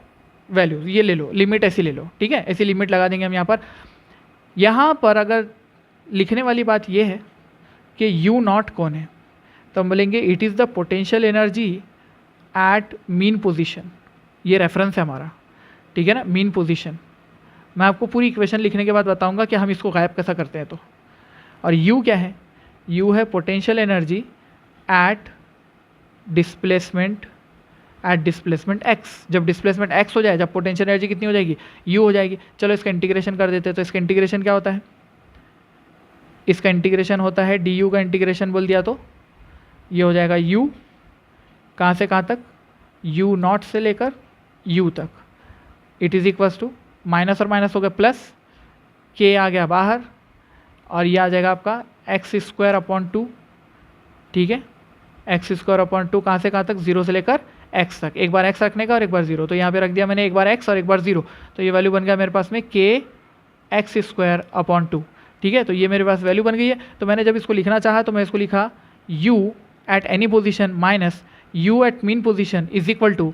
[SPEAKER 1] वैल्यू, ये ले लो, लिमिट ऐसी ले लो, ठीक है, ऐसी लिमिट लगा देंगे हम यहाँ पर। यहाँ पर अगर लिखने वाली बात ये है कि u नॉट कौन है, तो हम बोलेंगे it is the potential energy at mean position, ये रेफरेंस है हमारा, ठीक है ना, मीन पोजीशन। मैं आपको पूरी इक्वेशन लिखने के बाद बताऊंगा कि हम इसको गायब कैसा करते हैं। तो और u क्या है, u है potential energy eight displacement x, जब डिस्प्लेसमेंट x हो जाए, जब पोटेंशियल एनर्जी कितनी हो जाएगी, u हो जाएगी। चलो इसका इंटीग्रेशन कर देते हैं, तो इसका इंटीग्रेशन क्या होता है, इसका इंटीग्रेशन होता है du का इंटीग्रेशन बोल दिया तो ये हो जाएगा u, कहाँ से कहाँ तक, u नॉट से लेकर u तक, it is equals to, minus और माइनस हो गया प्लस, k आ गया बाहर, और ये आ जाएगा आपका एक्स स्क्वायर अपॉन 2, ठीक है, एक्स स्क्वायर अपॉन 2, कहाँ से कहाँ तक, 0 से लेकर x तक, एक बार x रखने का और एक बार 0, तो यहाँ पे रख दिया मैंने एक बार x और एक बार 0, तो ये वैल्यू बन गया मेरे पास में k एक्स स्क्वायर अपॉन 2, ठीक है, तो ये मेरे पास वैल्यू बन गई है। तो मैंने जब इसको लिखना चाहा तो मैं इसको लिखा u at any position minus u at mean position is equal to,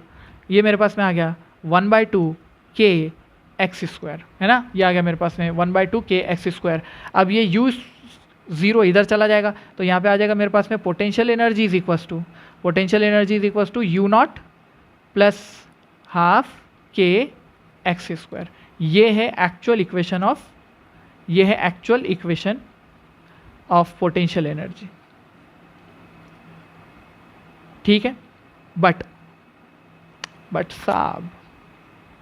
[SPEAKER 1] ये मेरे पास में आ गया 1/2 k एक्स स्क्वायर, है ना, ये आ गया मेरे पास में 1/2 k एक्स स्क्वायर। अब ये u 0 इधर चला जाएगा, तो यहाँ पे आ जाएगा मेरे पास में potential energy is equals to, potential energy is equals to u not plus half k x square. ये है एक्चुअल इक्वेशन ऑफ, ये है actual equation of potential energy, ठीक है। बट साहब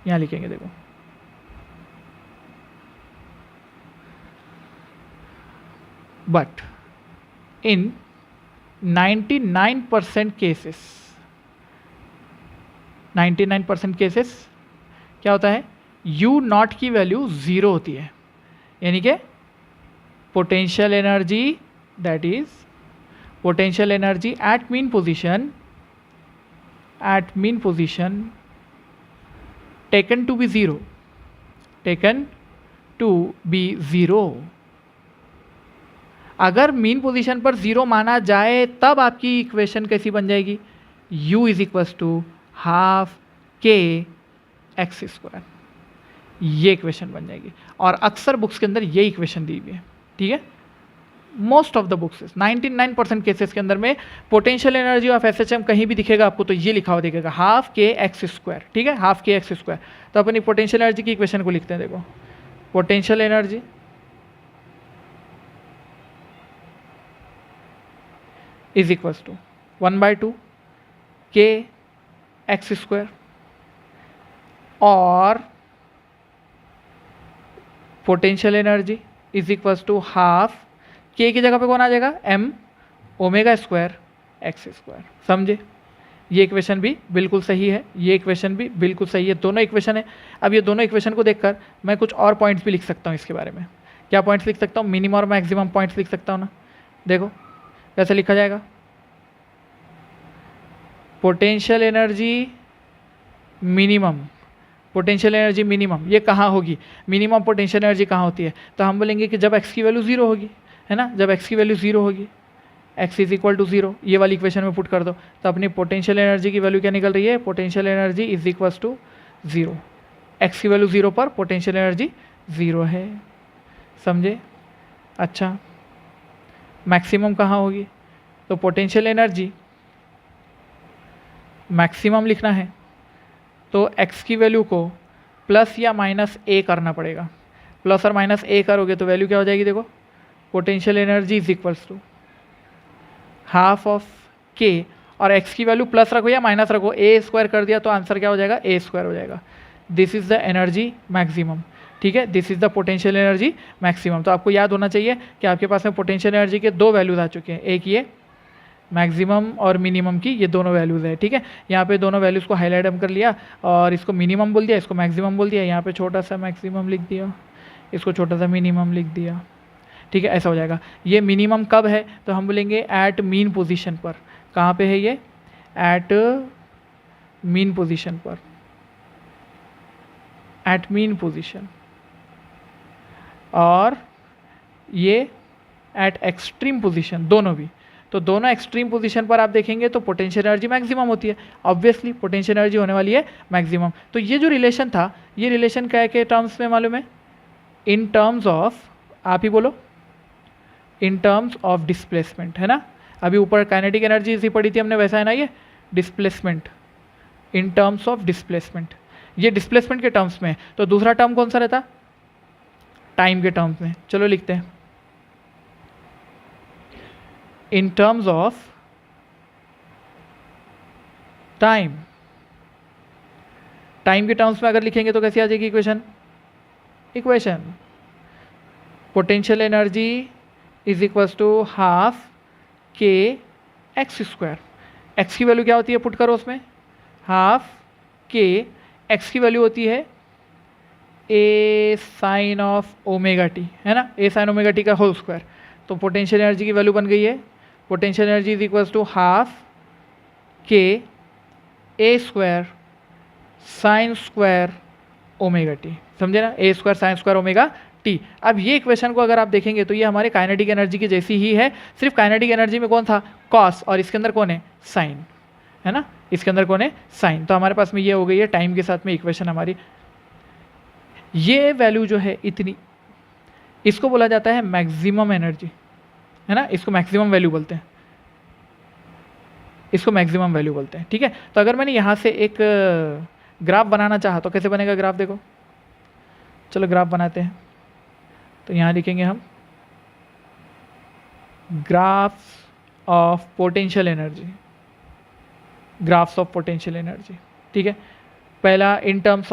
[SPEAKER 1] यहाँ लिखेंगे, देखो but in 99% cases क्या होता है यू नॉट की वैल्यू 0 होती है, यानी कि potential energy, that is potential energy at mean position taken to be zero. अगर मीन पोजीशन पर 0 माना जाए तब आपकी इक्वेशन कैसी बन जाएगी, u is equals to half k x square, ये इक्वेशन बन जाएगी। और अक्सर बुक्स के अंदर ये इक्वेशन दी हुई है, ठीक है। Most of the books 99% cases के अंदर में पोटेंशियल एनर्जी ऑफ एसएचएम कहीं भी दिखेगा आपको तो ये लिखा हुआ दिखेगा हाफ के एक्स स्क्वायर, ठीक है, हाफ के एक्स स्क्वायर। तो अपनी पोटेंशियल एनर्जी की इक्वेशन को लिखते हैं, देखो potential energy is equals to 1/2 k x square, और potential energy is equals to half k की जगह पे कौन आ जाएगा, m omega square x square. समझे, ये इक्वेशन भी बिल्कुल सही है, ये इक्वेशन भी बिल्कुल सही है, दोनों इक्वेशन है। अब ये दोनों इक्वेशन को देखकर मैं कुछ और पॉइंट्स भी लिख सकता हूँ इसके बारे में। क्या पॉइंट्स लिख सकता हूँ, मिनिमम और मैक्सिमम पॉइंट्स लिख सकता हूँ ना। देखो कैसे लिखा जाएगा, potential energy minimum, potential energy minimum ये कहाँ होगी, मिनिमम पोटेंशियल एनर्जी कहाँ होती है, तो हम बोलेंगे कि जब x की वैल्यू 0 होगी, है ना, जब x की वैल्यू 0 होगी, x इज इक्वल टू 0, ये वाली इक्वेशन में पुट कर दो, तो अपनी पोटेंशियल एनर्जी की वैल्यू क्या निकल रही है, potential energy is equals to 0। x की वैल्यू 0 पर पोटेंशियल एनर्जी 0 है, समझे। अच्छा, मैक्सिमम कहाँ होगी, तो पोटेंशियल एनर्जी मैक्सिमम लिखना है तो x की वैल्यू को प्लस या माइनस a करना पड़ेगा। प्लस और माइनस a करोगे तो वैल्यू क्या हो जाएगी, देखो potential energy is equals to half of k, और x की वैल्यू प्लस रखो या माइनस रखो, a स्क्वायर कर दिया तो आंसर क्या हो जाएगा, a स्क्वायर हो जाएगा। This is the energy maximum, ठीक है, this is the potential energy maximum. तो आपको याद होना चाहिए कि आपके पास में पोटेंशियल एनर्जी के दो वैल्यूज आ चुके हैं, एक ये मैक्सिमम और मिनिमम की, ये दोनों वैल्यूज़ है, ठीक है। यहाँ पे दोनों वैल्यूज़ को हाईलाइट हम कर लिया और इसको मिनिमम बोल दिया, इसको मैक्सिमम बोल दिया, यहाँ पे छोटा सा मैक्सिमम लिख दिया, इसको छोटा सा मिनिमम लिख दिया, ठीक है, ऐसा हो जाएगा। ये मिनिमम कब है, तो हम बोलेंगे एट मीन पोजीशन पर। कहाँ पे है ये, एट मीन पोजीशन पर, एट मीन पोजीशन, और ये एट एक्सट्रीम पोजीशन, दोनों भी। तो दोनों एक्सट्रीम पोजीशन पर आप देखेंगे तो पोटेंशियल एनर्जी मैक्सिमम होती है, ऑब्वियसली पोटेंशियल एनर्जी होने वाली है मैक्सिमम। तो ये जो रिलेशन था, ये रिलेशन क्या है के टर्म्स में मालूम है, इन टर्म्स ऑफ, आप ही बोलो, इन टर्म्स ऑफ डिस्प्लेसमेंट, है ना। अभी ऊपर काइनेटिक एनर्जी इसी पढ़ी थी हमने, वैसा है ना ये displacement, in terms of displacement, ये डिस्प्लेसमेंट के टर्म्स में। तो दूसरा टर्म कौन सा रहता, टाइम के टर्म्स में। चलो लिखते हैं, in terms of time, time के टर्म्स में अगर लिखेंगे तो कैसी आ जाएगी equation, potential energy is equals to half k x square. X की वैल्यू क्या होती है, पुट करो उसमें, हाफ के एक्स की वैल्यू होती है a sine of omega T, है ना, ए साइन ओमेगा टी का होल स्क्वायर। तो पोटेंशियल एनर्जी की वैल्यू बन गई है, potential energy is equals to half k A square sine square omega t, समझे ना, a square sine square omega t. अब ये इक्वेशन को अगर आप देखेंगे तो ये हमारे काइनेटिक एनर्जी की जैसी ही है, सिर्फ काइनेटिक एनर्जी में कौन था, कॉस, और इसके अंदर कौन है, साइन, है ना, इसके अंदर कौन है, साइन। तो हमारे पास में ये हो गई है टाइम के साथ में इक्वेशन हमारी। ये वैल्यू जो है इतनी, इसको बोला जाता है मैक्सिमम एनर्जी, है ना, इसको मैक्सिमम वैल्यू बोलते हैं, इसको मैक्सिमम वैल्यू बोलते हैं, ठीक है। तो अगर मैंने यहाँ से एक ग्राफ बनाना चाहा तो कैसे बनेगा ग्राफ, देखो चलो ग्राफ बनाते हैं। तो यहाँ लिखेंगे हम graphs of potential energy, graphs of potential energy, ठीक है। पहला इन टर्म्स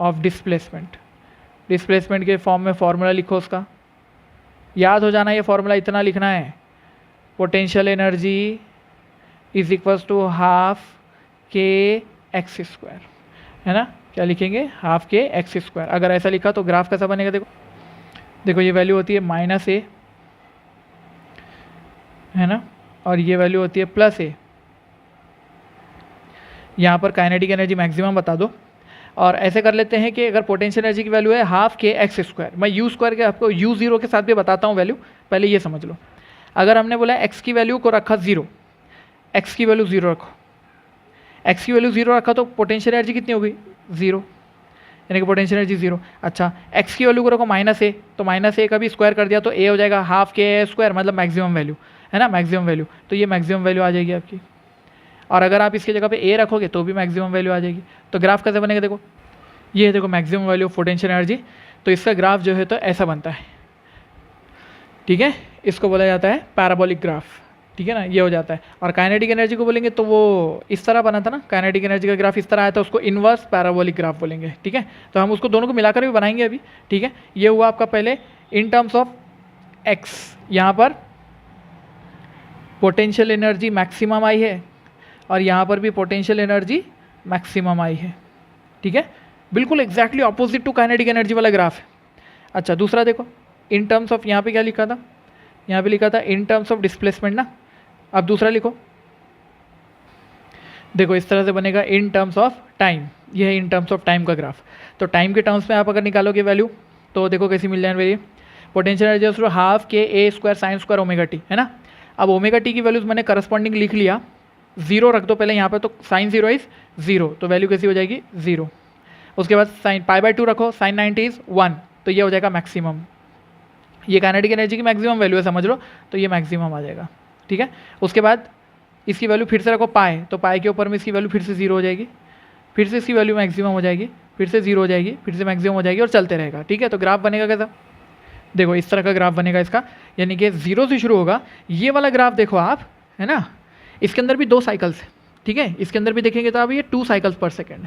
[SPEAKER 1] ऑफ डिस्प्लेसमेंट, डिस्प्लेसमेंट के फॉर्म में फॉर्मूला लिखो, उसका याद हो जाना, ये फॉर्मूला इतना लिखना है, potential energy is equals to half k x square, है ना, क्या लिखेंगे, हाफ के एक्स स्क्वायर। अगर ऐसा लिखा तो ग्राफ कैसा बनेगा, देखो देखो ये वैल्यू होती है -a, है ना, और ये वैल्यू होती है +a। यहाँ पर काइनेटिक एनर्जी मैक्सिमम बता दो। और ऐसे कर लेते हैं कि अगर पोटेंशियल एनर्जी की वैल्यू है हाफ के एक्स स्क्वायर, मैं यू स्क्वायर के आपको u0 के साथ भी बताता हूँ वैल्यू, पहले ये समझ लो। अगर हमने बोला x की वैल्यू को रखा 0, x की वैल्यू 0 रखो, x की वैल्यू 0 रखा तो पोटेंशियल एनर्जी कितनी होगी, 0, यानी कि पोटेंशियल एनर्जी 0। अच्छा, x की वैल्यू को रखो -a, तो -a का भी स्क्वायर कर दिया तो a हो जाएगा हाफ के स्क्वायर, मतलब मैक्सिमम वैल्यू, है ना, मैक्सिमम वैल्यू। तो ये मैक्सिमम वैल्यू आ जाएगी आपकी। और अगर आप इसकी जगह पे a रखोगे तो भी मैक्सिमम वैल्यू आ जाएगी। तो ग्राफ कैसे बनेगा, देखो ये है, देखो maximum value of potential energy. तो इसका ग्राफ जो है तो ऐसा बनता है, ठीक है, इसको बोला जाता है पैराबोलिक ग्राफ, ठीक है ना, ये हो जाता है। और काइनेटिक एनर्जी को बोलेंगे तो वो इस तरह बना था ना, काइनेटिक एनर्जी का ग्राफ इस तरह आया था, उसको इन्वर्स पैराबोलिक ग्राफ बोलेंगे, ठीक है। तो हम उसको दोनों को मिलाकर भी बनाएंगे अभी, ठीक है। ये हुआ आपका पहले इन टर्म्स ऑफ एक्स, यहाँ पर पोटेंशियल एनर्जी मैक्सिमम आई है और यहाँ पर भी पोटेंशियल एनर्जी मैक्सिमम आई है, ठीक है, बिल्कुल exactly opposite to kinetic energy वाला ग्राफ है। अच्छा, दूसरा देखो इन टर्म्स ऑफ, यहाँ पे क्या लिखा था, यहाँ पे लिखा था इन टर्म्स ऑफ डिस्प्लेसमेंट ना। अब दूसरा लिखो, देखो इस तरह से बनेगा इन टर्म्स ऑफ टाइम, ये है इन टर्म्स ऑफ टाइम का ग्राफ। तो टाइम के टर्म्स में आप अगर निकालोगे वैल्यू तो देखो कैसी मिल जाए, पोटेंशियल एनर्जी हाफ के a square sine square omega T, है ना। अब ओमेगा टी की वैल्यूज मैंने करस्पॉन्डिंग लिख लिया, 0 रख दो पहले यहाँ पे, तो साइन 0 इज 0, तो वैल्यू कैसी हो जाएगी 0। उसके बाद साइन π/2 रखो, साइन 90 इज 1, तो ये हो जाएगा मैक्सिमम। ये काइनेटिक एनर्जी की मैक्सिमम वैल्यू है, समझ लो, तो ये मैक्सिमम आ जाएगा, ठीक है। उसके बाद इसकी वैल्यू फिर से रखो पाए, तो पाए के ऊपर में इसकी वैल्यू फिर से 0 हो जाएगी, फिर से इसकी वैल्यू मैक्सिमम हो जाएगी, फिर से 0 हो जाएगी, फिर से मैक्सिमम हो जाएगी और चलते रहेगा, ठीक है। तो ग्राफ बनेगा कैसा, देखो इस तरह का ग्राफ बनेगा इसका, यानी कि 0 से शुरू होगा। ये वाला ग्राफ देखो आप, है ना, इसके अंदर भी 2 साइकिल्स है, ठीक है, इसके अंदर भी देखेंगे तो आप ये 2 साइकिल्स पर सेकेंड,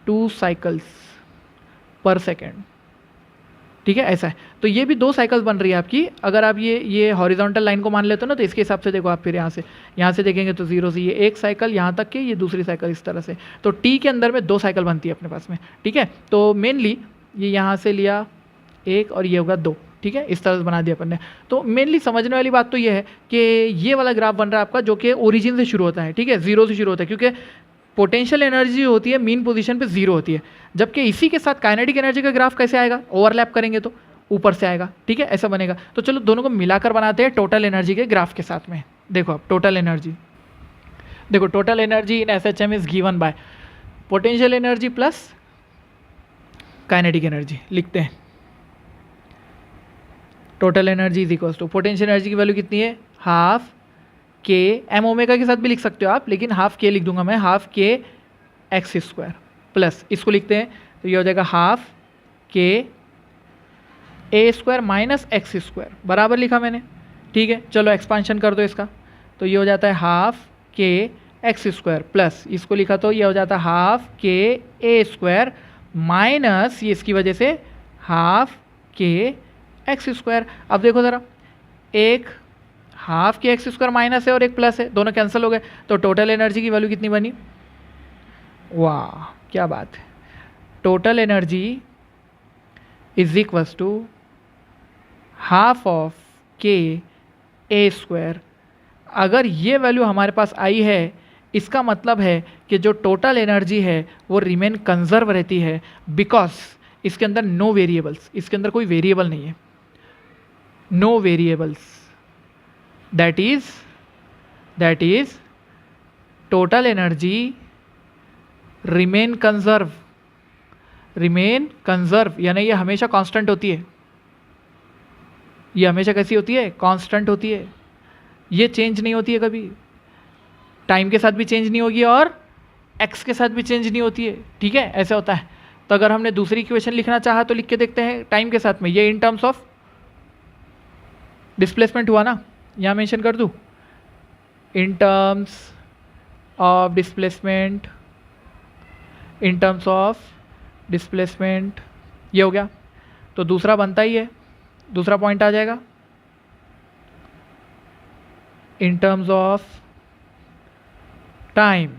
[SPEAKER 1] 2 साइकिल्स पर सेकेंड, ठीक है, ऐसा है। तो ये भी 2 साइकिल्स बन रही है आपकी। अगर आप ये हॉरिजॉन्टल लाइन को मान लेते हो ना, तो इसके हिसाब से देखो आप फिर यहाँ से देखेंगे तो 0 से ये एक साइकिल यहाँ तक के, ये दूसरी साइकिल इस तरह से। तो टी के अंदर में 2 साइकिल बनती है अपने पास में, ठीक है। तो मेनली ये यहाँ से लिया 1 और ये होगा 2, ठीक है, इस तरह से बना दिया अपन ने। तो मेनली समझने वाली बात तो ये है कि ये वाला ग्राफ बन रहा है आपका, जो कि ओरिजिन से शुरू होता है, ठीक है, 0 से शुरू होता है, क्योंकि पोटेंशियल एनर्जी होती है मीन पोजीशन पे 0 होती है। जबकि इसी के साथ काइनेटिक एनर्जी का ग्राफ कैसे आएगा, ओवरलैप करेंगे तो ऊपर से आएगा, ठीक है, ऐसा बनेगा। तो चलो दोनों को मिलाकर बनाते हैं टोटल एनर्जी के ग्राफ के साथ में। देखो अब टोटल एनर्जी, देखो total energy in SHM is given by potential energy plus kinetic energy. लिखते हैं total energy is equal to, potential energy की वैल्यू कितनी है, हाफ के, एम ओमेगा के साथ भी लिख सकते हो आप, लेकिन हाफ के लिख दूंगा मैं, half k x square plus, इसको लिखते हैं तो ये हो जाएगा हाफ के ए स्क्वायर माइनस एक्स स्क्वायर, बराबर लिखा मैंने, ठीक है। चलो एक्सपांशन कर दो इसका, तो ये हो जाता है half k x square plus, इसको लिखा तो ये हो जाता है हाफ के ए स्क्वायर माइनस, ये इसकी वजह से हाफ के एक्स स्क्वायर। अब देखो ज़रा, एक half k x square minus है और एक प्लस है, दोनों कैंसिल हो गए, तो टोटल एनर्जी की वैल्यू कितनी बनी, वाह क्या बात है, total energy is equals to half of के ए स्क्वायर। अगर ये वैल्यू हमारे पास आई है, इसका मतलब है कि जो टोटल एनर्जी है वो रिमेन कंजर्व रहती है, बिकॉज इसके अंदर नो वेरिएबल्स, इसके अंदर कोई वेरिएबल नहीं है, no variables, that is total energy remain conserve, यानी ये हमेशा कांस्टेंट होती है, ये हमेशा कैसी होती है, कांस्टेंट होती है, ये चेंज नहीं होती है कभी, टाइम के साथ भी चेंज नहीं होगी और एक्स के साथ भी चेंज नहीं होती है, ठीक है, ऐसा होता है। तो अगर हमने दूसरी इक्वेशन लिखना चाहा तो लिख के देखते हैं टाइम के साथ में, ये इन टर्म्स ऑफ डिस्प्लेसमेंट हुआ ना, यहाँ मेंशन कर दूँ, इन terms of displacement, in terms of displacement, ये हो गया। तो दूसरा बनता ही है, दूसरा पॉइंट आ जाएगा in terms of time,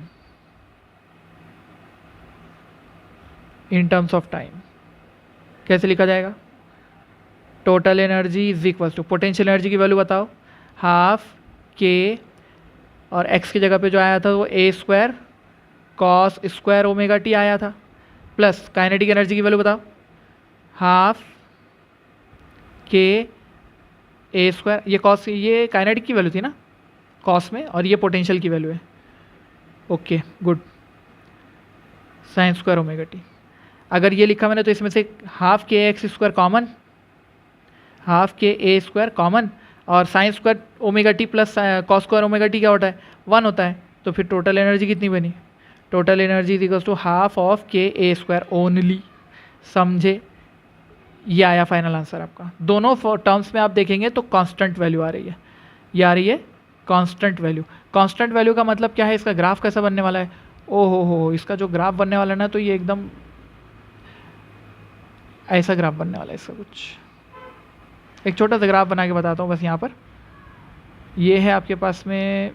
[SPEAKER 1] in terms of time कैसे लिखा जाएगा? Total energy is equal to, potential energy की वैल्यू बताओ, हाफ के और एक्स की जगह पे जो आया था वो a square cos square omega t आया था, प्लस काइनेटिक एनर्जी की वैल्यू बताओ, हाफ के ए स्क्वायर, ये कॉस, ये काइनेटिक की वैल्यू थी ना कॉस में, और ये पोटेंशियल की वैल्यू है। Okay good, sign square omega T. अगर ये लिखा मैंने तो इसमें से half k x square common, half k ए स्क्वायर कॉमन, और sign square omega T plus cos square omega T क्या होता है? 1 होता है। तो फिर टोटल एनर्जी कितनी बनी? Total energy is equals to half of के ए स्क्वायर ओनली। समझे? ये आया फाइनल आंसर आपका। दोनों टर्म्स में आप देखेंगे तो कांस्टेंट वैल्यू आ रही है, ये आ रही है कांस्टेंट वैल्यू। कांस्टेंट वैल्यू का मतलब क्या है? इसका ग्राफ कैसा बनने वाला है? ओ हो, इसका जो ग्राफ बनने वाला है ना, तो ये एकदम ऐसा ग्राफ बनने वाला है इसका। कुछ एक छोटा सा ग्राफ बना के बताता हूँ बस। यहाँ पर ये है आपके पास में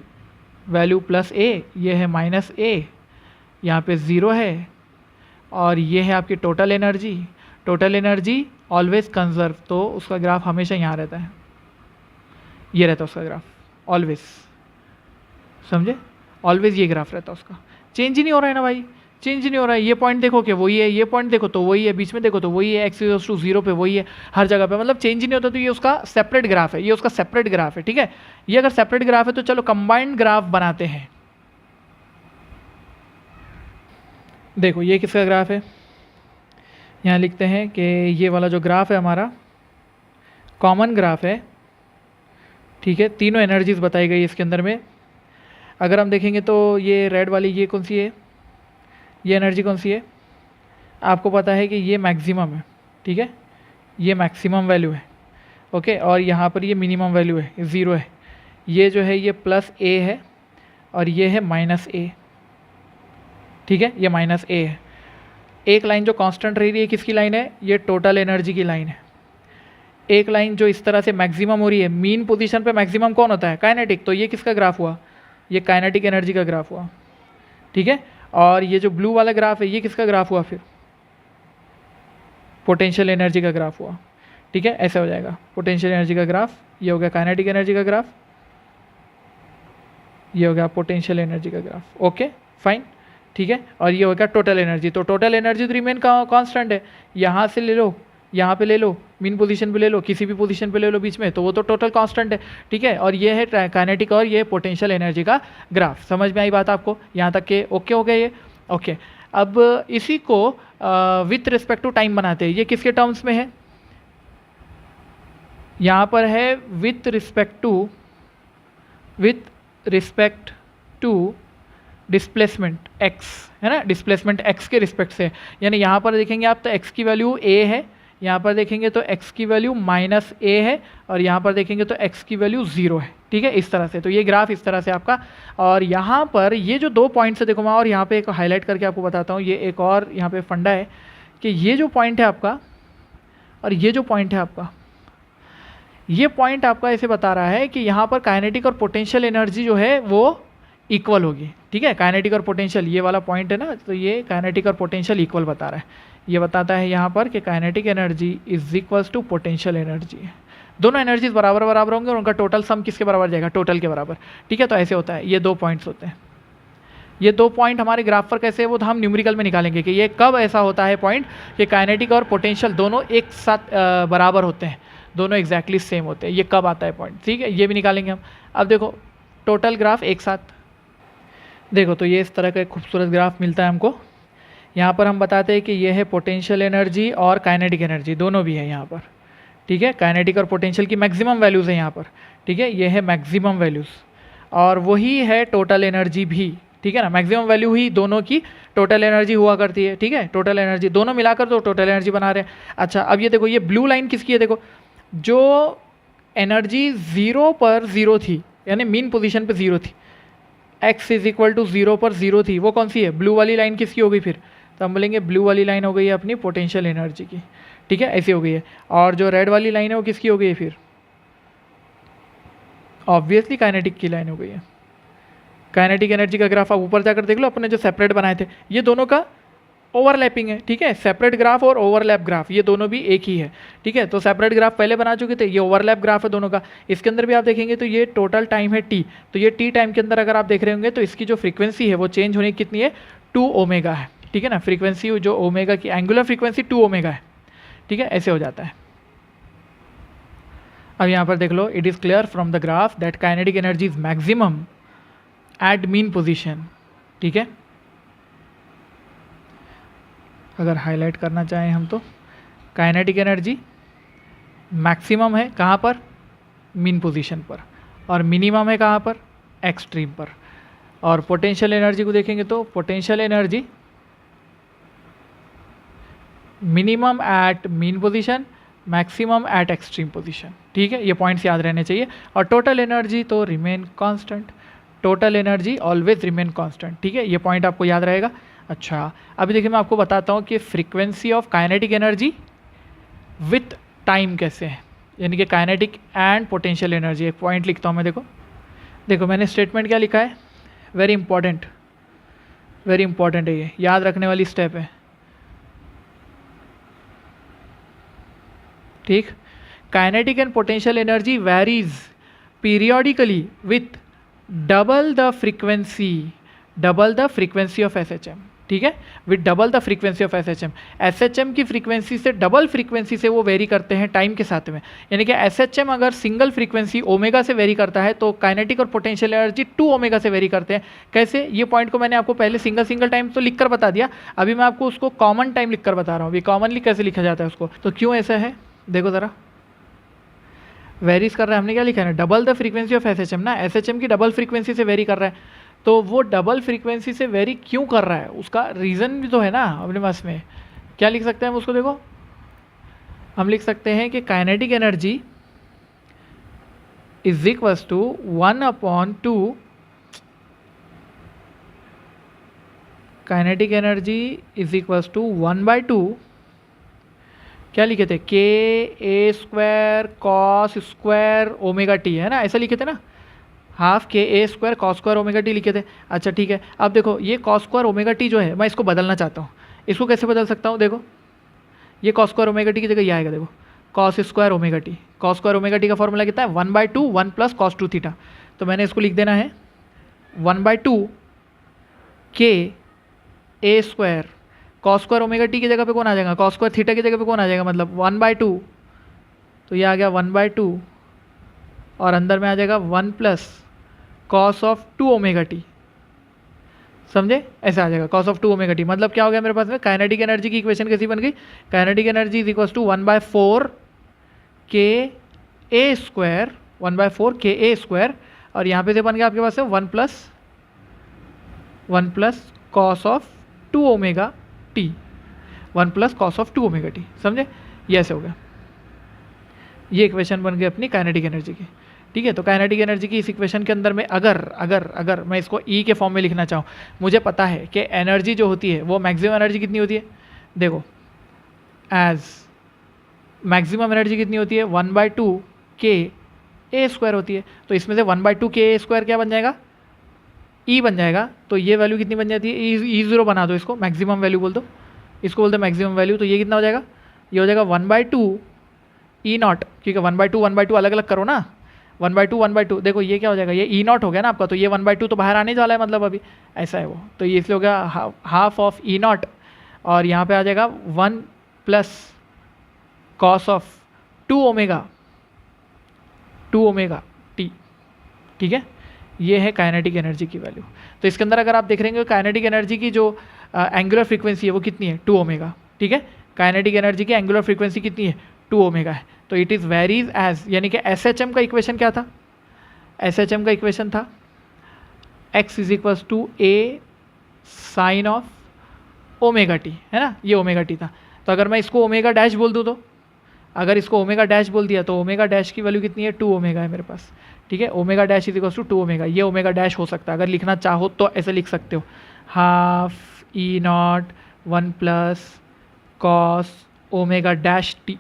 [SPEAKER 1] वैल्यू प्लस ए, ये है माइनस ए, यहाँ पे 0 है, और ये है आपकी total energy. Total energy always conserve, तो उसका ग्राफ हमेशा यहाँ रहता है, ये रहता है उसका ग्राफ ऑलवेज। समझे? ऑलवेज ये ग्राफ रहता है उसका, चेंज ही नहीं हो रहा है ना भाई, चेंज नहीं हो रहा है। ये पॉइंट देखो कि वही है, ये पॉइंट देखो तो वही है, बीच में देखो तो वही है, एक्स इक्वल्स टू 0 पे वही है, हर जगह पे मतलब चेंज ही नहीं होता। तो ये उसका सेपरेट ग्राफ है, ये उसका सेपरेट ग्राफ है। ठीक है, ये अगर सेपरेट ग्राफ है तो चलो कंबाइंड ग्राफ बनाते हैं। देखो ये किसका ग्राफ है? यहाँ लिखते हैं कि ये वाला जो ग्राफ है हमारा कॉमन ग्राफ है। ठीक है, तीनों एनर्जीज बताई गई इसके अंदर में। अगर हम देखेंगे तो ये रेड वाली ये कौन सी है? ये एनर्जी कौन सी है? आपको पता है कि ये मैक्सिमम है। ठीक है, ये मैक्सिमम वैल्यू है। ओके, और यहाँ पर ये मिनिमम वैल्यू है, 0 है। ये जो है ये प्लस ए है, और ये है माइनस ए। ठीक है, ये माइनस ए है। एक लाइन जो कांस्टेंट रह रही है किसकी लाइन है? ये टोटल एनर्जी की लाइन है। एक लाइन जो इस तरह से मैक्सिमम हो रही है, मीन पोजीशन पे मैक्सिमम कौन होता है? काइनेटिक। तो ये किसका ग्राफ हुआ? ये काइनेटिक एनर्जी का ग्राफ हुआ। ठीक है, और ये जो ब्लू वाला ग्राफ है ये किसका ग्राफ हुआ? फिर पोटेंशियल एनर्जी का ग्राफ हुआ। ठीक है, ऐसे हो जाएगा पोटेंशियल एनर्जी का ग्राफ, ये हो गया काइनेटिक एनर्जी का ग्राफ, ये हो गया पोटेंशियल एनर्जी का ग्राफ। ओके फाइन, ठीक है, और ये हो गया टोटल एनर्जी। तो टोटल एनर्जी तो रिमेन कांस्टेंट है, यहाँ से ले लो, यहाँ पे ले लो, मीन पोजीशन पे ले लो, किसी भी पोजीशन पे ले लो बीच में, तो वो तो टोटल कांस्टेंट है। ठीक है, और ये है काइनेटिक और ये पोटेंशियल एनर्जी का ग्राफ। समझ में आई बात आपको? यहाँ तक के ओके हो गया ये? ओके, अब इसी को विथ रिस्पेक्ट टू टाइम बनाते हैं। ये किसके टर्म्स में है? यहाँ पर है with respect to displacement x, है ना, डिस्प्लेसमेंट x के रिस्पेक्ट से। यानी यहाँ पर देखेंगे आप तो x की वैल्यू a है, यहाँ पर देखेंगे तो x की वैल्यू माइनस a है, और यहाँ पर देखेंगे तो x की वैल्यू 0 है। ठीक है, इस तरह से। तो ये ग्राफ इस तरह से आपका, और यहाँ पर ये जो 2 पॉइंट्स है, देखो मैं और यहाँ पे एक हाईलाइट करके आपको बताता हूँ। ये एक और यहाँ पे फंडा है कि ये जो पॉइंट है आपका और ये जो पॉइंट है आपका, ये पॉइंट आपका ऐसे बता रहा है कि यहाँ पर काइनेटिक और पोटेंशियल एनर्जी जो है वो इक्वल होगी। ठीक है, काइनेटिक और पोटेंशियल, ये वाला पॉइंट है ना, तो ये काइनेटिक और पोटेंशियल इक्वल बता रहा है। ये बताता है यहाँ पर कि kinetic energy is equals to potential energy. दोनों एनर्जीज बराबर बराबर होंगे और उनका टोटल सम किसके बराबर जाएगा? टोटल के बराबर। ठीक है, तो ऐसे होता है, ये 2 पॉइंट्स होते हैं। ये 2 पॉइंट हमारे ग्राफ पर कैसे है वो तो हम न्यूमेरिकल में निकालेंगे कि ये कब ऐसा होता है पॉइंट कि काइनेटिक और पोटेंशियल दोनों एक साथ बराबर होते हैं, दोनों एग्जैक्टली सेम होते हैं। ये कब आता है पॉइंट? ठीक है, ये भी निकालेंगे हम। अब देखो टोटल ग्राफ एक साथ देखो, तो ये इस तरह का एक खूबसूरत ग्राफ मिलता है हमको। यहाँ पर हम बताते हैं कि ये है पोटेंशियल एनर्जी और काइनेटिक एनर्जी, दोनों भी है यहाँ पर। ठीक है, काइनेटिक और पोटेंशियल की मैक्सिमम वैल्यूज़ है यहाँ पर। ठीक है, ये है मैक्सिमम वैल्यूज़, और वही है टोटल एनर्जी भी। ठीक है ना, मैक्सिमम वैल्यू ही दोनों की टोटल एनर्जी हुआ करती है। ठीक है, टोटल एनर्जी दोनों मिलाकर तो टोटल एनर्जी बना रहे हैं। अच्छा, अब ये देखो, ये ब्लू लाइन किसकी है? देखो, जो एनर्जी 0 पर 0 थी, यानी मीन पोजीशन पे 0 थी, x इज इक्वल टू 0 पर 0 थी, वो कौन सी है? ब्लू वाली लाइन किसकी हो गई फिर? तो हम बोलेंगे ब्लू वाली लाइन हो गई है अपनी पोटेंशियल एनर्जी की। ठीक है, ऐसी हो गई है। और जो रेड वाली लाइन है वो किसकी हो गई है फिर? ऑब्वियसली काइनेटिक की लाइन हो गई है। काइनेटिक एनर्जी का ग्राफ आप ऊपर जाकर देख लो, अपने जो सेपरेट बनाए थे, ये दोनों का ओवरलैपिंग है, ठीक है। सेपरेट ग्राफ और ओवरलैप ग्राफ ये दोनों भी एक ही है, ठीक है। तो सेपरेट ग्राफ पहले बना चुके थे, ये ओवरलैप ग्राफ है दोनों का। इसके अंदर भी आप देखेंगे तो ये टोटल टाइम है टी, तो ये टी टाइम के अंदर अगर आप देख रहे होंगे तो इसकी जो फ्रीक्वेंसी है वो चेंज होने की कितनी है, 2 ओमेगा है, ठीक है ना। फ्रीक्वेंसी जो ओमेगा की एंगुलर फ्रीक्वेंसी 2 ओमेगा है, ठीक है, ऐसे हो जाता है। अब यहाँ पर देख लो, it is clear from the graph that kinetic energy is maximum at mean position, ठीक है। अगर हाईलाइट करना चाहें हम तो काइनेटिक एनर्जी मैक्सिमम है कहाँ पर, मीन पोजीशन पर, और मिनिमम है कहाँ पर, एक्सट्रीम पर। और पोटेंशियल एनर्जी को देखेंगे तो potential energy minimum at mean position, maximum at extreme position, ठीक है। ये पॉइंट्स याद रहने चाहिए। और टोटल एनर्जी तो remain constant, total energy always remain constant, ठीक है। ये पॉइंट आपको याद रहेगा। अच्छा, अभी देखिए मैं आपको बताता हूँ कि frequency of kinetic energy with time कैसे है, यानी कि काइनेटिक एंड पोटेंशियल एनर्जी। एक पॉइंट लिखता हूँ मैं, देखो मैंने स्टेटमेंट क्या लिखा है, वेरी इंपॉर्टेंट है, ये याद रखने वाली स्टेप है, ठीक। Kinetic and potential energy varies periodically with double the frequency of SHM, ठीक है, with double the frequency of SHM. SHM की फ्रीक्वेंसी से डबल फ्रीक्वेंसी से वो वेरी करते हैं टाइम के साथ में, यानी कि एसएचएम अगर सिंगल फ्रीक्वेंसी ओमेगा से वेरी करता है तो काइनेटिक और पोटेंशियल एनर्जी 2 ओमेगा से वेरी करते हैं। कैसे, ये पॉइंट को मैंने आपको पहले सिंगल टाइम तो लिख कर बता दिया, अभी मैं आपको उसको कॉमन टाइम लिख कर बता रहा हूँ। ये कॉमनली कैसे लिखा जाता है उसको, तो क्यों ऐसा है देखो ज़रा, वेरीज कर रहा है, हमने क्या लिखा है ना, double the frequency of SHM ना, एसएचएम की डबल फ्रीक्वेंसी से वेरी कर रहा है, तो वो डबल फ्रीक्वेंसी से वेरी क्यों कर रहा है उसका रीज़न भी तो है ना अपने पास में। क्या लिख सकते हैं हम उसको, देखो हम लिख सकते हैं कि kinetic energy is equals to 1/2, kinetic energy is equals to 1/2, क्या लिखे थे, के ए square cos square omega T, है ना, ऐसा लिखे थे ना, हाफ के ए square cos square omega t लिखे थे। अच्छा ठीक है, अब देखो ये कॉस स्क्वायर ओमेगा टी जो है मैं इसको बदलना चाहता हूँ, इसको कैसे बदल सकता हूँ, देखो ये कॉस स्क्वायर ओमेगा टी की जगह ये आएगा, देखो cos square omega T, cos square omega t का फॉर्मूला कितना है, 1/2 1 प्लस कॉस 2 थीटा, तो मैंने इसको लिख देना है 1/2 के ए square cos square omega t की जगह पे कौन आ जाएगा, कॉस स्क्वायर थीटा की जगह पे कौन आ जाएगा, मतलब 1/2, तो ये आ गया 1/2 और अंदर में आ जाएगा 1 plus cos of 2 omega t, समझे, ऐसा आ जाएगा कॉस ऑफ 2 ओमेगा टी। मतलब क्या हो गया मेरे पास में, काइनेटिक एनर्जी की इक्वेशन कैसी बन गई, kinetic energy is equal to 1/4 k A square, 1/4 k A square, और यहाँ पे से बन गया आपके पास है 1 plus cos of 2 omega T, 1 plus cos of 2 omega t, समझे, ये ऐसे हो गया। ये इक्वेशन बन गई अपनी काइनेटिक एनर्जी की, ठीक है। तो काइनेटिक एनर्जी की इस इक्वेशन के अंदर में अगर मैं इसको ई के फॉर्म में लिखना चाहूँ, मुझे पता है कि एनर्जी जो होती है वो मैक्सिमम एनर्जी कितनी होती है, देखो एज मैक्सिमम एनर्जी कितनी होती है 1/2 के ए स्क्वायर होती है, तो इसमें से 1/2 के ए स्क्वायर क्या बन जाएगा, ई बन जाएगा, तो ये वैल्यू कितनी बन जाती है, ई0 बना दो इसको, मैक्सिमम वैल्यू बोल दो, इसको बोलते हैं मैक्सिमम वैल्यू, तो ये कितना हो जाएगा, ये हो जाएगा 1/2 ई नॉट, क्योंकि 1/2 अलग अलग करो ना, 1/2 देखो ये क्या हो जाएगा, ये ई नॉट हो गया ना आपका, तो ये 1/2 तो बाहर आने वाला है, मतलब अभी ऐसा है वो, तो ये इसलिए हो गया हाफ ऑफ ई नॉट, और यहाँ पे आ जाएगा 1 plus cos of 2 omega T, ठीक है। ये है काइनेटिक एनर्जी की वैल्यू। तो इसके अंदर अगर आप देख रहे हैं काइनेटिक एनर्जी की जो एंगुलर फ्रीक्वेंसी है वो कितनी है, 2 ओमेगा, ठीक है। काइनेटिक एनर्जी की एंगुलर फ्रीक्वेंसी कितनी है, 2 ओमेगा है, तो इट इज़ वेरीज एज, यानी कि एसएचएम का इक्वेशन क्या था, एसएचएम का इक्वेशन था x is equals to a sine of omega T, है ना, ये ओमेगा टी था। तो अगर मैं इसको ओमेगा डैश बोल दूँ, तो अगर इसको ओमेगा डैश बोल दिया तो ओमेगा डैश की वैल्यू कितनी है, 2 ओमेगा है मेरे पास, ठीक है। Omega dash is equals to 2 omega, ये ओमेगा डैश हो सकता है, अगर लिखना चाहो तो ऐसे लिख सकते हो, half E not 1 plus cos omega dash T,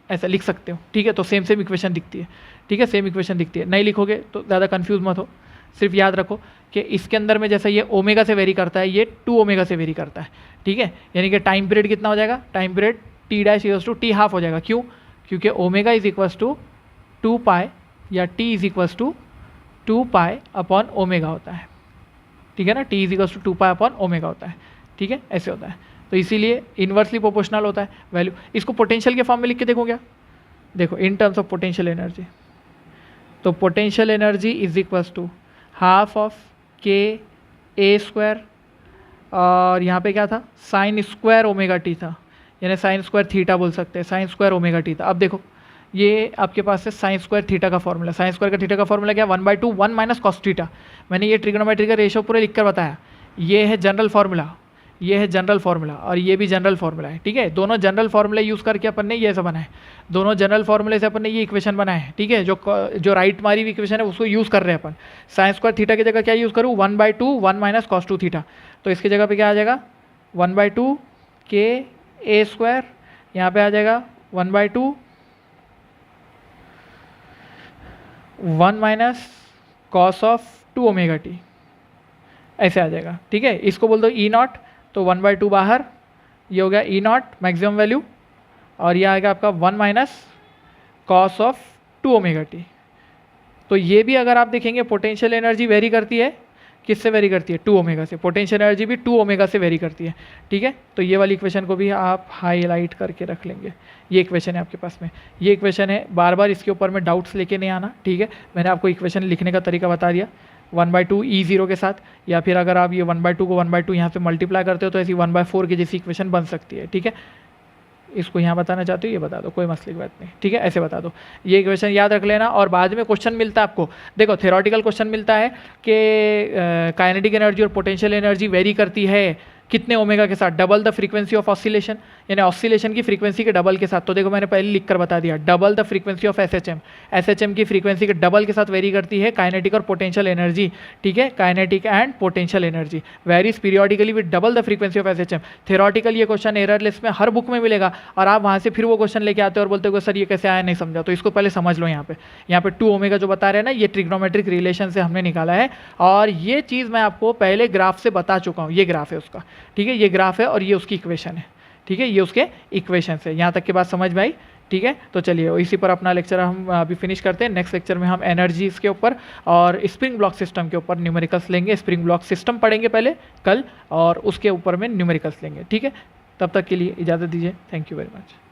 [SPEAKER 1] ऐसा लिख सकते हो, ठीक है। तो सेम इक्वेशन दिखती है, ठीक है, सेम इक्वेशन दिखती है, नहीं लिखोगे तो ज़्यादा कंफ्यूज मत हो, सिर्फ याद रखो कि इसके अंदर में जैसा ये ओमेगा से वेरी करता है, ये 2 ओमेगा से वेरी करता है, ठीक है। यानी कि टाइम पीरियड कितना हो जाएगा, time period t dash equals to t half हो जाएगा। क्यों? क्योंकि omega is equals to 2 pi या t is equals to 2 pi upon omega होता है, ठीक है ना। T is equals to 2 pi upon omega होता है, ठीक है, ऐसे होता है। तो इसीलिए इन्वर्सली प्रोपोर्शनल होता है वैल्यू। इसको पोटेंशियल के फॉर्म में लिख के देखो क्या, देखो in terms of potential energy, तो potential energy is equals to half of के ए स्क्वायर, और यहाँ पे क्या था, साइन स्क्वायर ओमेगा टी था, यानी साइन स्क्वायर थीटा बोल सकते हैं, साइन स्क्वायर ओमेगा टी था। अब देखो ये आपके पास है साइन स्क्वायर थीटा का फॉर्मूला, साइन स्क्वायर का थीटा का फॉर्मूला क्या, 1/2 1 माइनस कॉस थीटा। मैंने ये ट्रिग्नोमेट्री का रेशो पूरे लिख कर बताया। ये है जनरल फार्मूला, ये है जनरल फार्मूला, और ये भी जनरल फार्मूला है, ठीक है। दोनों जनरल फार्मूले यूज़ करके अपन ने ये ऐसा बनाया, दोनों जनरल फार्मूले से अपन ने ये इक्वेशन बनाया है, ठीक है। जो राइट मारी हुई इक्वेशन है उसको यूज़ कर रहे हैं अपन। साइन स्क्वायर थीटा की जगह क्या यूज़ करूँ, 1/2 1 माइनस कॉस 2 थीटा। तो इसकी जगह पे क्या आ जाएगा, 1/2 के ए स्क्वायर, यहाँ पे आ जाएगा 1/2 1 minus cos of 2 omega T, ऐसे आ जाएगा, ठीक है। इसको बोल दो ई नॉट, तो 1/2 बाहर, ये हो गया ई नॉट मैक्सिमम वैल्यू, और ये आएगा आपका 1 minus cos of 2 omega T. तो ये भी अगर आप देखेंगे पोटेंशियल एनर्जी वेरी करती है, किससे वेरी करती है, 2 ओमेगा से। पोटेंशियल एनर्जी भी 2 ओमेगा से वेरी करती है, ठीक है। तो ये वाली इक्वेशन को भी आप हाईलाइट करके रख लेंगे। ये इक्वेशन है आपके पास में, ये इक्वेशन है, बार बार इसके ऊपर में डाउट्स लेके नहीं आना, ठीक है। मैंने आपको इक्वेशन लिखने का तरीका बता दिया, 1/2 E0 के साथ, या फिर अगर आप ये 1/2 को 1/2 यहाँ पे मल्टीप्लाई करते हो तो ऐसी 1/4 की जैसी इक्वेशन बन सकती है, ठीक है। इसको यहाँ बताना चाहते हो, ये बता दो, कोई मसले की बात नहीं, ठीक है, ऐसे बता दो। ये इक्वेशन याद रख लेना, और बाद में क्वेश्चन मिलता है आपको, देखो थ्योरेटिकल क्वेश्चन मिलता है कि काइनेटिक एनर्जी और पोटेंशियल एनर्जी वेरी करती है कितने ओमेगा के साथ, double the frequency of oscillation, यानी ऑसिलेशन की फ्रीक्वेंसी के डबल के साथ। तो देखो मैंने पहले लिख कर बता दिया, double the frequency of SHM, SHM की फ्रीक्वेंसी के डबल के साथ वेरी करती है काइनेटिक और पोटेंशियल एनर्जी, ठीक है। Kinetic and potential energy varies periodically with double the frequency of SHM. Theoretical ये क्वेश्चन एररलेस में हर बुक में मिलेगा, और आप वहाँ से फिर वो क्वेश्चन लेके आते हो और बोलते हो सर ये कैसे आया, नहीं समझा। तो इसको पहले समझ लो। यहाँ पे 2 ओमेगा जो बता रहे हैं ना, ये ट्रिग्नोमेट्रिक रिलेशन से हमने निकाला है, और ये चीज़ मैं आपको पहले ग्राफ से बता चुका हूँ। ये ग्राफ है उसका, ठीक है, ये ग्राफ है और ये उसकी इक्वेशन है, ठीक है, ये उसके इक्वेशन है। यहाँ तक की बात समझ में आई, ठीक है। तो चलिए इसी पर अपना लेक्चर हम अभी फिनिश करते हैं। नेक्स्ट लेक्चर में हम एनर्जीज के ऊपर और स्प्रिंग ब्लॉक सिस्टम के ऊपर न्यूमेरिकल्स लेंगे। स्प्रिंग ब्लॉक सिस्टम पढ़ेंगे पहले कल, और उसके ऊपर में न्यूमेरिकल्स लेंगे, ठीक है। तब तक के लिए इजाज़त दीजिए, थैंक यू वेरी मच।